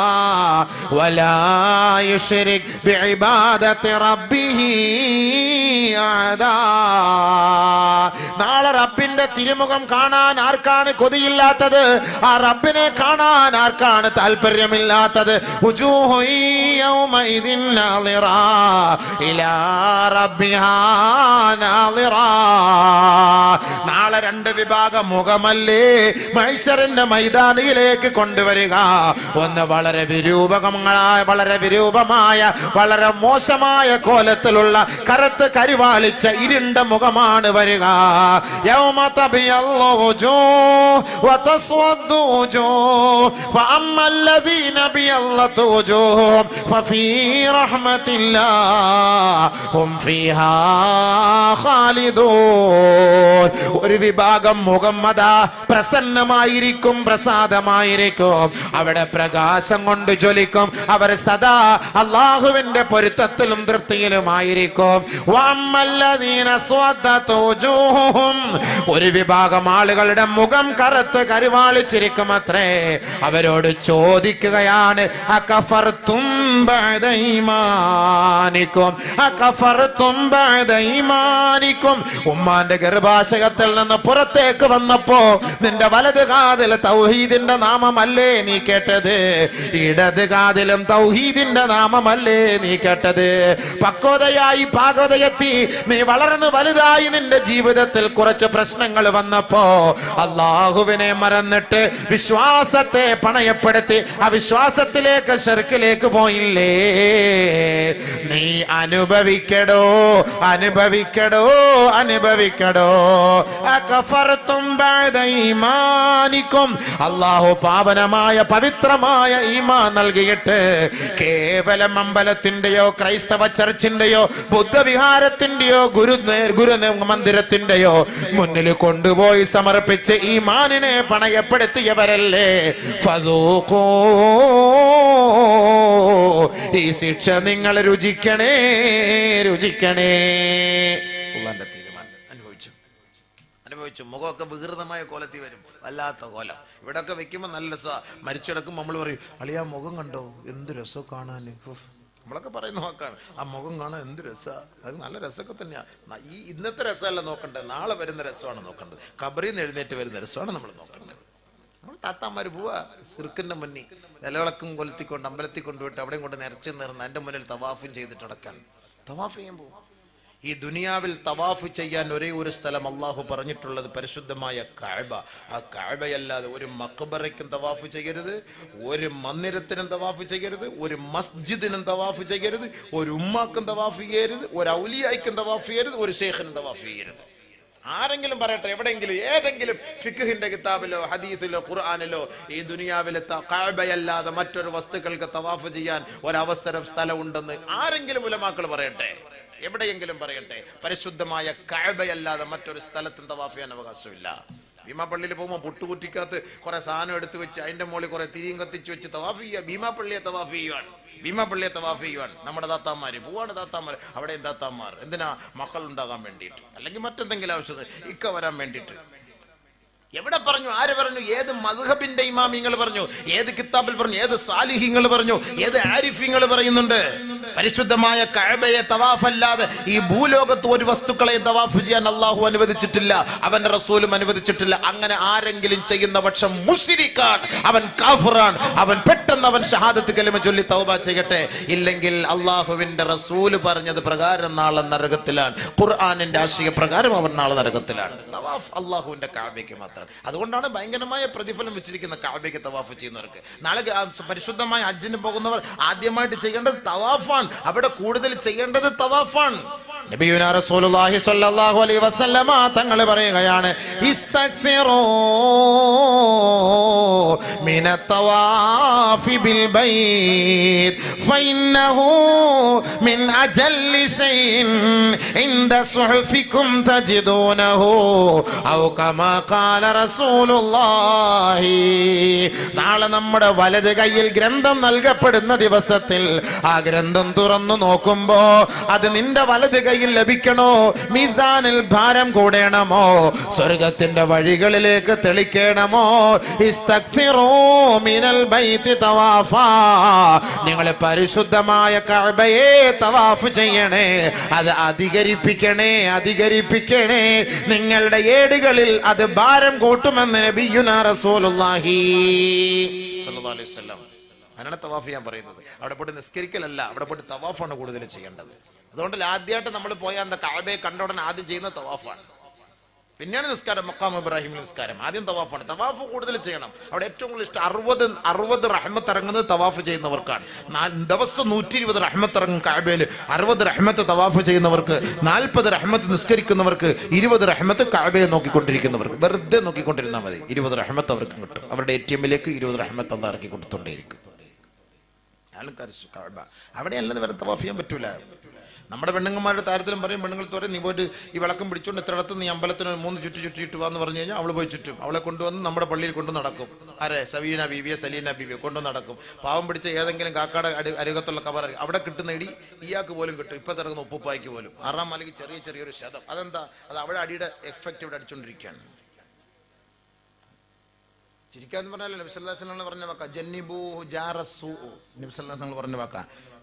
വലാ യുശ്രിക് ബിഇബാദത്തി റബ്ബിഹി അഹദാ. നാളെ റബ്ബിന്റെ തിരുമുഖം കാണാൻ ആർക്കാണ് കൊതിയില്ലാത്തത്? ആ റബ്ബിനെ കാണാൻ ആർക്കാണ് താല്പര്യമില്ലാത്തത്? വുജൂഹു യൗമഇദിൻ നാളിറാ ഇലാ റബ്ബിഹാ നാളിറാ. നാളെ രണ്ട് വിഭാഗം മുഖമല്ലേ മഹ്ശറിന്റെ മൈതാനിയിലേക്ക് കൊണ്ടുവരിക. ഒന്ന് വളരെ വിരൂപമായ വളരെ മോശമായ കോലത്തിലുള്ള കറുത്ത് കരിവാളിച്ച ഇരുണ്ട മുഖമാണ് വരിക. യൗമ തബിയല്ലു വജൂഹ് വതസ്വദ്ദു വജൂഹ് ഫഅമ്മല്ലദീന ബിയല്ലതു വജൂഹും ഫഫീ റഹ്മത്തില്ലാഹ് ഹും ഫീഹാ ഖാലിദൂൻ. ഒരു വിഭാഗം മുഖം അതാ പ്രസന്നമായിരിക്കും, പ്രസാദമായിരിക്കും, അവിടെ പ്രകാശം കൊണ്ട് ജ്വലിക്കും. അവർ സദാ അല്ലാഹുവിന്റെ പൊരുത്തത്തിലും തൃപ്തിയിലുമായിരിക്കും. ഒരു വിഭാഗം ആളുകളുടെ മുഖം കറുത്ത് കരുവാളിച്ചിരിക്കും അത്രേ. അവരോട് ചോദിക്കുകയാണ്, അകഫർതും ബഅദ ഈമാനിക്കും, അകഫർതും ബഅദ ഈമാനിക്കും. ഉമ്മാന്റെ ഗർഭാശയത്തിൽ നിന്ന് പുറത്തേക്ക് വന്നപ്പോ നിന്റെ വലത് കാതിൽ തൗഹീദിന്റെ നാമമല്ലേ നീ കേട്ടത്? ഇടത് കാതിലും തൗഹീദിന്റെ നാമമല്ലേ നീ കേട്ടത്? പക്വതയായി പാകതയെത്തി നീ വളർന്ന് വലുതായി നിന്റെ ജീവിതത്തിൽ കുറച്ച് പ്രശ്നങ്ങൾ വന്നപ്പോ അല്ലാഹുവിനെ മറന്നിട്ട് വിശ്വാസത്തെ പണയപ്പെടുത്തി അവിശ്വാസത്തിലേക്ക് ശിർക്കിലേക്ക് പോയില്ലേ? നീ അനുഭവിക്കടോ, അനുഭവിക്കടോ, അനുഭവിക്കടോ. അകഫർതും ബഅദ ഈമാനിക്കും. അല്ലാഹു പാവനമായ പവിത്രമായ ഈമാൻ നൽകിയിട്ട് കേവലം അമ്പലത്തിന്റെയോ ക്രൈസ്തവ ചർച്ചിന്റെയോ ബുദ്ധവിഹാരത്തിന്റെയോ ഗുരു മന്ദിരത്തിന്റെയോ മുന്നിൽ കൊണ്ടുപോയി സമർപ്പിച്ച് ഈമാനിനെ പണയപ്പെടുത്തിയവരല്ലേ? ഫദൂഖൂ, ഈ ശിക്ഷ നിങ്ങൾ രുചിക്കണേ, രുചിക്കണേ. അല്ലാഹുവിന്റെ തീരുമാനം അനുഭവിച്ചു. മുഖമൊക്കെ വികൃതമായ കോലത്തിൽ വരും, വല്ലാത്ത കോലം. ഇവിടെയൊക്കെ വെക്കുമ്പോ നല്ല രസാ. മരിച്ചെടുക്കും നമ്മൾ പറയും, അളിയാ മുഖം കണ്ടോ, എന്ത് രസം കാണാൻ. നമ്മളൊക്കെ പറയുന്ന വാക്കാണ്, ആ മുഖം കാണാൻ എന്ത് രസാ. അത് നല്ല രസമൊക്കെ തന്നെയാ. ഈ ഇന്നത്തെ രസമല്ല നോക്കണ്ടേ, നാളെ വരുന്ന രസമാണ് നോക്കേണ്ടത്. ഖബറിൽ നിന്ന് എഴുന്നേറ്റ് വരുന്ന രസമാണ് നമ്മൾ നോക്കേണ്ടത്. നമ്മൾ താത്താമാര് പോവാ സിർക്കിന്റെ മുന്നിൽ നിലവിളക്കും കൊലുത്തിക്കൊണ്ട് അമ്പലത്തിൽ കൊണ്ടുപോയിട്ട് അവിടെയും കൊണ്ട് നിറച്ചു നിർന്ന് എൻ്റെ മുന്നിൽ തവാഫും ചെയ്തിട്ട് അടക്കാണ്. തവാഫ് ചെയ്യാൻ പോവാ. ഈ ദുനിയാവിൽ തവാഫ് ചെയ്യാൻ ഒരേ ഒരു സ്ഥലം അള്ളാഹു പറഞ്ഞിട്ടുള്ളത് പരിശുദ്ധമായ കഅബ. ആ കഅബയല്ലാതെ ഒരു മഖ്ബറയ്ക്കും തവാഫ് ചെയ്യരുത്, ഒരു മന്ദിരത്തിനും തവാഫ് ചെയ്യരുത്, ഒരു മസ്ജിദിനും തവാഫ് ചെയ്യരുത്, ഒരു ഉമ്മാക്കും തവാഫ് ചെയ്യരുത്, ഒരു ഔലിയായ്ക്കും തവാഫ് ചെയ്യരുത്, ഒരു ശൈഖിനും തവാഫ് ചെയ്യരുത്. ആരെങ്കിലും പറയട്ടെ, എവിടെയെങ്കിലും ഏതെങ്കിലും ഫിഖ്ഹിന്റെ കിതാബിലോ ഹദീസിലോ ഖുർആനിലോ ഈ ദുനിയാവിലെ കഅബയല്ലാതെ മറ്റൊരു വസ്തുക്കൾക്ക് തവാഫ് ചെയ്യാൻ ഒരവസരം സ്ഥലമുണ്ടെന്ന് ആരെങ്കിലും ഉലമാക്കൾ പറയട്ടെ? എവിടെയെങ്കിലും പറയട്ടെ. പരിശുദ്ധമായ കഅബയല്ലാതെ മറ്റൊരു സ്ഥലത്തും തവാഫ് ചെയ്യാൻ അവകാശമില്ല. ഭീമാപ്പള്ളിയിൽ പോകുമ്പോൾ പുട്ടുകുറ്റിക്കകത്ത് കുറെ സാധനം എടുത്തു വെച്ച് അതിന്റെ മുകളിൽ കുറെ തിരിയും കത്തിച്ചു വെച്ച് തവാഫ് ചെയ്യുക. ഭീമാപ്പള്ളിയെ തവാഫ് ചെയ്യുവാൻ, ഭീമാപ്പള്ളിയെ തവാഫ് ചെയ്യുവാൻ നമ്മുടെ താത്താമാര് പോവാണ്. താത്താമാർ അവിടെയും താത്താമാർ എന്തിനാ? മക്കൾ ഉണ്ടാകാൻ വേണ്ടിയിട്ട്, അല്ലെങ്കിൽ മറ്റെന്തെങ്കിലും ആവശ്യത്തിന് ഇക്ക വരാൻ വേണ്ടിയിട്ട്. എവിടെ പറഞ്ഞു? ആര് പറഞ്ഞു? ഏത് മദ്ഹബിന്റെ ഇമാമിങ്ങൾ പറഞ്ഞു? ഏത് കിതാബിൽ പറഞ്ഞു? ഏത് സാലിഹിങ്ങൾ പറഞ്ഞു? ഏത് ആരിഫിങ്ങൾ പറയുന്നുണ്ട്? പരിശുദ്ധമായ കഅബയെ തവാഫ് അല്ലാതെ ഈ ഭൂലോകത്ത് ഒരു വസ്തുക്കളെ തവാഫ് ചെയ്യാൻ അള്ളാഹു അനുവദിച്ചിട്ടില്ല, അവന്റെ റസൂലും അനുവദിച്ചിട്ടില്ല. അങ്ങനെ ആരെങ്കിലും ചെയ്യുന്ന പക്ഷം മുശ്രിക്കാണ്, അവൻ കാഫിറാണ്. അവൻ പെട്ടെന്ന് അവൻ ഷഹാദത്ത് കലിമ ചൊല്ലി തൗബ ചെയ്യട്ടെ. ഇല്ലെങ്കിൽ അള്ളാഹുവിന്റെ റസൂല് പറഞ്ഞത് പ്രകാരം നാളെ നരകത്തിലാണ്. ഖുർആനിന്റെ ആശയ പ്രകാരം അവൻ നാളെ നരകത്തിലാണ്. തവാഫ് അള്ളാഹുവിന്റെ കഅബയ്ക്ക് മാത്രം. അതുകൊണ്ടാണ് ഭയങ്കരമായ പ്രതിഫലം വെച്ചിരിക്കുന്ന കഅബയ്ക്ക് തവാഫ് ചെയ്യുന്നവർക്ക്. നാളെ പരിശുദ്ധമായ ഹജ്ജിന് പോകുന്നവർ ആദ്യമായിട്ട് ചെയ്യേണ്ടത് തവാഫാണ്. അവിടെ കൂടുതൽ ചെയ്യേണ്ടത് തവാഫാണ്. നബിയുനാ റസൂലുള്ളാഹി സ്വല്ലല്ലാഹു അലൈഹി വസല്ലമ തങ്ങൾ പറയുകയാണ് ഇസ്തഗ്ഫിറൂ മിനത് തവാഫി ബിൽ ബൈത്ത് ഫഇന്നഹു മിൻ അജല്ലി ശൈഇൻ ഇൻദ സുഹുഫികും തജിദൂനഹു ഔ കമാ ഖാല റസൂലുള്ളാഹി. നാളെ നമ്മുടെ വലത് കൈയിൽ ഗ്രന്ഥം നൽകപ്പെടുന്ന ദിവസത്തിൽ ആ ഗ്രന്ഥം തുറന്നു നോക്കുമ്പോ അത് നിന്റെ വലത് കൈ ലഭിക്കണോ, മീസാനിൽ ഭാരം കൂടണമോ, സ്വർഗത്തിന്റെ വഴികളിലേക്ക് തെളിക്കണമോ, ഇസ്തഗ്ഫിറൂ മിനൽ ബൈത്തി തവാഫാ, നിങ്ങൾ പരിശുദ്ധമായ കഅബയെ തവാഫ് ചെയ്യണേ, അത് അധികരിപ്പിക്കണേ, അധികരിപ്പിക്കണേ, നിങ്ങളുടെ ഏടുകളിൽ അത് ഭാരം കൂട്ടുമെന്ന് നബിയുനാ റസൂലുള്ളാഹി സ്വല്ലല്ലാഹു അലൈഹി വസല്ലം. അതിനാണ് തവാഫ് ചെയ്യാൻ പറയുന്നത്. അവിടെ പോയിട്ട് നിസ്കരിക്കലല്ല, അവിടെ പോയിട്ട് തവാഫാണ് കൂടുതൽ ചെയ്യേണ്ടത്. അതുകൊണ്ട് ആദ്യമായിട്ട് നമ്മൾ പോയാൽ എന്താ, കഅബയെ കണ്ട ഉടനെ ആദ്യം ചെയ്യുന്ന തവാഫാണ്, പിന്നെയാണ് നിസ്കാരം. മഖാം ഇബ്രാഹിം നിസ്കാരം, ആദ്യം തവാഫാണ്. തവാഫ് കൂടുതൽ ചെയ്യണം. അവിടെ ഏറ്റവും കൂടുതൽ ഇഷ്ടം 60 റഹ്മത്ത് ഇറങ്ങുന്നത് തവാഫ് ചെയ്യുന്നവർക്കാണ്. ദിവസം 120 റഹ്മത്ത് ഇറങ്ങും കഅബയിൽ. 60 റഹ്മത്ത് തവാഫ് ചെയ്യുന്നവർക്ക്, 40 റഹ്മത്ത് നിസ്കരിക്കുന്നവർക്ക്, 20 റഹ്മത്ത് കഅബയെ നോക്കിക്കൊണ്ടിരിക്കുന്നവർക്ക്. വെറുതെ നോക്കിക്കൊണ്ടിരുന്നാൽ മതി, 20 റഹ്മത്ത് അവർക്ക് കിട്ടും. അവരുടെ ATM-ലേക്ക് 20 റഹ്മത്ത് അള്ളാഹ് ഇറക്കി കൊടുത്തോണ്ടേയിരിക്കും. ആൾക്കാർ കഅബ അവിടെയല്ലാതെ വേറെ തവാഫ് ചെയ്യാൻ പറ്റൂല. നമ്മുടെ പെണ്ണുങ്ങന്മാരുടെ താരത്തിലും പറയും, പെണ്ണുങ്ങൾ പറയും, നീ പോയിട്ട് ഈ വിളക്കം പിടിച്ചുകൊണ്ട് ഇത്രയിടത്ത് നീ അമ്പലത്തിന് 3 ചുറ്റി വാന്ന് പറഞ്ഞു കഴിഞ്ഞാൽ അവൾ പോയി ചുറ്റും. അവളെ കൊണ്ടുവന്ന് നമ്മുടെ പള്ളിയിൽ കൊണ്ടു നടക്കും. ആരെ? സവീന ബീവിയെ, സലീന ബീവിയെ കൊണ്ടു നടക്കും. പാവം പിടിച്ച ഏതെങ്കിലും കാക്കാടെ അരുകത്തുള്ള കവർ അവിടെ കിട്ടുന്ന ഇടി ഇയാൾക്ക് പോലും കിട്ടും. ഇപ്പം തിറങ്ങുന്ന ഉപ്പുപ്പായ്ക്ക് പോലും 6-ാം മലയ്ക്ക് ചെറിയൊരു ശതം. അതെന്താ? അത് അവിടെ അടിയുടെ എഫക്റ്റ് ഇവിടെ അടിച്ചുകൊണ്ടിരിക്കുകയാണ്. ചിരിക്കാന്ന് പറഞ്ഞാൽ നബി സല്ലല്ലാഹു അലൈഹി വസല്ലം പറഞ്ഞ വാക്ക ജന്നിബൂ ജാറസൂ. നബി സല്ലല്ലാഹു അലൈഹി വസല്ലം പറഞ്ഞ വാക്ക,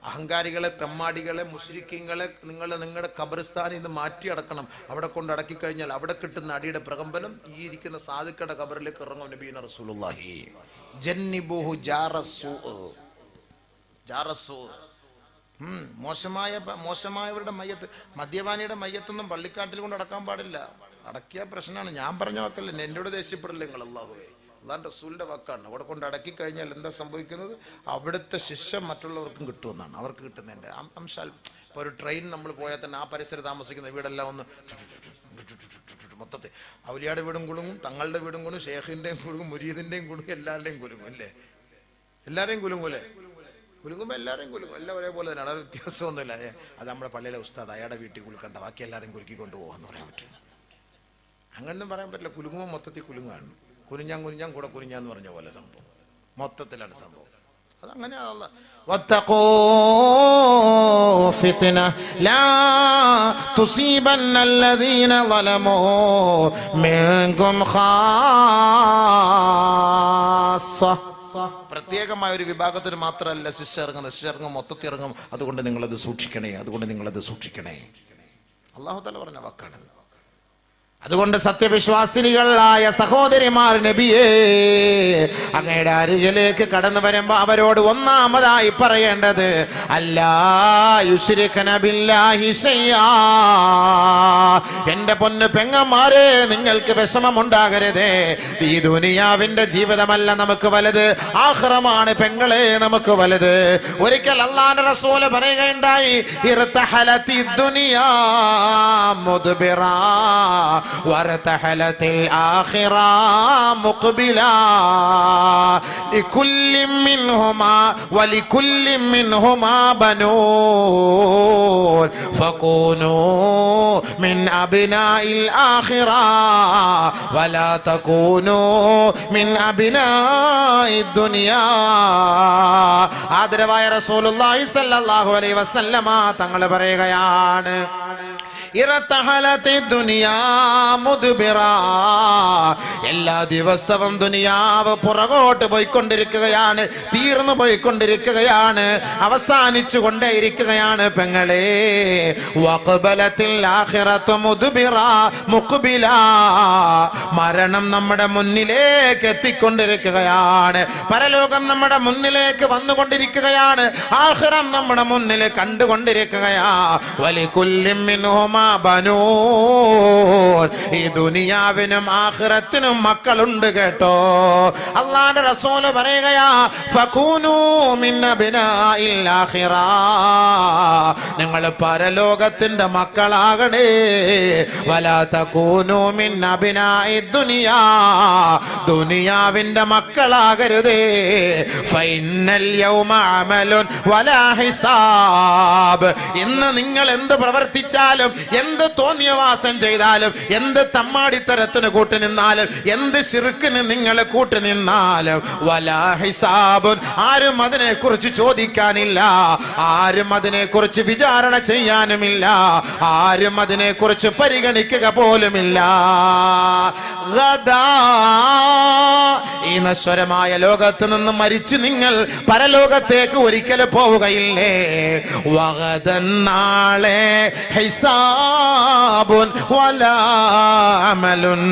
അഹങ്കാരികളെ, തെമ്മാടികളെ, മുശ്രിക്കീങ്ങളെ നിങ്ങൾ നിങ്ങളുടെ ഖബർസ്ഥാനിൽ നിന്ന് മാറ്റി അടക്കണം. അവിടെ കൊണ്ട് അടക്കി കഴിഞ്ഞാൽ അവിടെ കിട്ടുന്ന അടിയുടെ പ്രകമ്പനം ഈ ഇരിക്കുന്ന സാധുക്കളുടെ ഖബറിലേക്ക് ഇറങ്ങും. നബിയുനാ റസൂലുള്ളാഹി ജന്നിബൂഹു ജാറസൂ. ജാറസൂ മോശമായവരുടെ മയ്യത്ത്, മദ്യപാനിയുടെ മയ്യത്തൊന്നും പള്ളിക്കാട്ടിൽ കൊണ്ട് അടക്കാൻ പാടില്ല. അടക്കിയ പ്രശ്നമാണ്. ഞാൻ പറഞ്ഞ വാക്കല്ല, എന്നോട് ദേഷ്യപ്പെടില്ല നിങ്ങൾ. അല്ലാഹുവേ, അല്ലാഹുവിന്റെ റസൂലിന്റെ വാക്കാണ്. അവിടെ കൊണ്ട് അടക്കി കഴിഞ്ഞാൽ എന്താ സംഭവിക്കുന്നത്? അവിടുത്തെ ശിക്ഷ മറ്റുള്ളവർക്കും കിട്ടുമെന്നാണ്. അവർക്ക് കിട്ടുന്നതിന്റെ അംശാൽ. ഇപ്പോൾ ഒരു ട്രെയിൻ നമ്മൾ പോയാൽ തന്നെ ആ പരിസരം താമസിക്കുന്ന വീടെല്ലാം ഒന്ന് മൊത്തത്തിൽ ഔലിയാടെ വീടും കുലുങ്ങും, തങ്ങളുടെ വീടും കുലുങ്ങും, ഷേഖിന്റെയും കുലുങ്ങും, മുരീദിന്റെയും കുലുങ്ങും, എല്ലാവരുടെയും കുലുങ്ങും. അല്ലേ? എല്ലാവരെയും കുലുങ്ങൂലേ? കുലുങ്ങുമ്പോൾ എല്ലാവരെയും കുലുങ്ങും. എല്ലാം ഒരേപോലെ തന്നെയാണ്, അത് വ്യത്യാസമൊന്നുമില്ല. അത് നമ്മുടെ പള്ളിയിലെ ഉസ്താദ് അയാളുടെ വീട്ടിൽ കുലുക്കണ്ട, ബാക്കി എല്ലാവരെയും കുലുക്കിക്കൊണ്ട് പോകാമെന്ന് പറയാൻ പറ്റും. അങ്ങനൊന്നും പറയാൻ പറ്റില്ല. കുലുങ്ങുമ്പോൾ മൊത്തത്തിൽ കുലുങ്ങാണ്. കുനിഞ്ഞാൻ കൂടെ കുനിഞ്ഞാന്ന് പറഞ്ഞ പോലെ സംഭവം മൊത്തത്തിലാണ് സംഭവം. അതങ്ങനെയാണ്. വത്തഖൂ ഫിത്ന ലാ തുസീബന്ന അല്ലദീന ളലമൂ മിൻകും ഖാസ്സ. പ്രത്യേകമായ ഒരു വിഭാഗത്തിന് മാത്രമല്ല ശിക്ഷ ഇറങ്ങുന്നത്, ശിക്ഷ ഇറങ്ങും, മൊത്തത്തിൽ ഇറങ്ങും. അതുകൊണ്ട് നിങ്ങളത് സൂക്ഷിക്കണേ, അതുകൊണ്ട് നിങ്ങളത് സൂക്ഷിക്കണേ. അല്ലാഹു തആല പറഞ്ഞ വാക്കാണ്. അതുകൊണ്ട് സത്യവിശ്വാസിനികളായ സഹോദരിമാർ, നബിയേ, അങ്ങയുടെ അരികിലേക്ക് കടന്നു വരുമ്പോ അവരോട് ഒന്നാമതായി പറയേണ്ടത് അല്ലാ യുശ്രികന ബില്ലാഹി ശൈആ. എന്റെ പൊന്നു പെങ്ങന്മാരെ, നിങ്ങൾക്ക് വിഷമമുണ്ടാകരുതേ. ഈ ദുനിയാവിന്റെ ജീവിതമല്ല നമുക്ക് വലുത്, ആഖിറമാണ് പെങ്ങളെ നമുക്ക് വലുത്. ഒരിക്കൽ അല്ലാഹുവിന്റെ റസൂൽ പറയുകയുണ്ടായി, ഇർതഹലത്തി ദുനിയാ മുദ്ബിറാ وارتحلت الآخرة مقبلا لكل منهما ولكل منهما بنون فكونوا من أبناء الآخرة ولا تكونوا من أبناء الدنيا. ആദരവായ റസൂലുള്ളാഹി സ്വല്ലല്ലാഹു അലൈഹി വസല്ലമ തങ്ങൾ പറയുകയാണ്, എല്ലാ ദിവസവും ദുനിയാവ് പുറകോട്ട് പോയിക്കൊണ്ടിരിക്കുകയാണ്, തീർന്നു പോയിക്കൊണ്ടിരിക്കുകയാണ്, അവസാനിച്ചു കൊണ്ടേയിരിക്കുകയാണ് പെങ്ങളെ. മരണം നമ്മുടെ മുന്നിലേക്ക് എത്തിക്കൊണ്ടിരിക്കുകയാണ്, പരലോകം നമ്മുടെ മുന്നിലേക്ക് വന്നുകൊണ്ടിരിക്കുകയാണ്, ആഖിറം നമ്മുടെ മുന്നിൽ കണ്ടുകൊണ്ടിരിക്കുകയാ. വലികുല്ലിൻ മിൻഹും ലഹുമാ ബനൂൻ. ഈ ദുനിയാവിനും ആഖിറത്തിനും മക്കളുണ്ട് കേട്ടോ. അല്ലാഹുവിന്റെ റസൂൽ പറയുകയാ ഫകൂനൂ മിൻ അബ്നാഇൽ ആഖിറ, നിങ്ങൾ പരലോകത്തിന്റെ മക്കളാകണേ. വലാ തകൂനൂ മിൻ അബ്നാഇ ദുനിയാ, ദുനിയാവിന്റെ മക്കളാകരുതേ. ഫഇന്നൽ യൗമ അമലുൻ വലാ ഹിസാബ്, ഇന്ന് നിങ്ങൾ എന്ത് പ്രവർത്തിച്ചാലും, എന്ത് തോന്നിയവാസം ചെയ്താലും, എന്ത് തമ്മാടിത്തരത്തിന് കൂട്ടുനിന്നാലും, എന്ത് ശിർക്കിന് നിങ്ങൾ കൂട്ടുനിന്നാലും, വലാ ഹിസാബുൻ, ആരും അതിനെ കുറിച്ച് ചോദിക്കാനില്ല, ആരും അതിനെ കുറിച്ച് വിചാരണ ചെയ്യാനുമില്ല, ആരും അതിനെ കുറിച്ച് പരിഗണിക്കുക പോലുമില്ല. ഈ നശ്വരമായ ലോകത്ത് നിന്ന് മരിച്ചു നിങ്ങൾ പരലോകത്തേക്ക് ഒരിക്കലും പോവുകയില്ലേ. വഗദൻ, നാളെ, ഹിസാബുൻ വലാ അമലുൻ,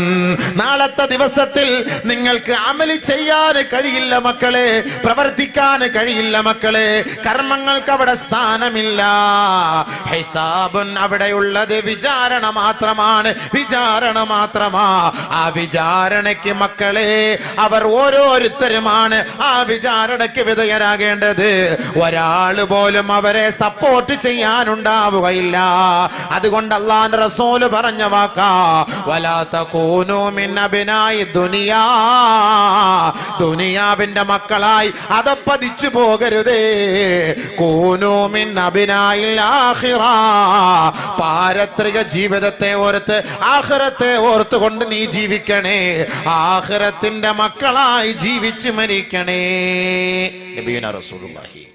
നാളത്തെ ദിവസത്തിൽ നിങ്ങൾക്ക് അമലി ചെയ്യാൻ കഴിയില്ല മക്കളെ, പ്രവർത്തിക്കാൻ കഴിയില്ല മക്കളെ, കർമ്മങ്ങൾക്ക് അവിടെ സ്ഥാനമില്ല. ഹിസാബുൻ, അവിടെയുള്ളത് വിചാരണ മാത്രമാണ്, വിചാരണ മാത്രമാ. ആ വിചാരണയ്ക്ക് മക്കളെ അവർ ഓരോരുത്തരുമാണ് ആ വിചാരണയ്ക്ക് വിധേയരാകേണ്ടത്. ഒരാൾ പോലും അവരെ സപ്പോർട്ട് ചെയ്യാനുണ്ടാവുകയില്ല. അതുകൊണ്ട് അല്ലാഹുവിന്റെ റസൂൽ പറഞ്ഞ വാക്കാ വലാ തകൂനൂ മിൻ അബ്നാഇ ദുനിയാ, ദുനിയാവിന്റെ മക്കളായി അതപ്പതിച്ചു പോകരുതേ. കൂനൂ മിൻ അബ്നാഇൽ ആഖിറ, പാരത്രിക ജീവിതത്തെ ഓർത്ത് ആഖിറത്തെ ഓർത്തുകൊണ്ട് നീ ജീവിക്കണേ, ആഖിറത്തിന്റെ മക്കളായി ജീവിച്ചു മരിക്കണേ. നബിയുനാ റസൂലുള്ളാഹി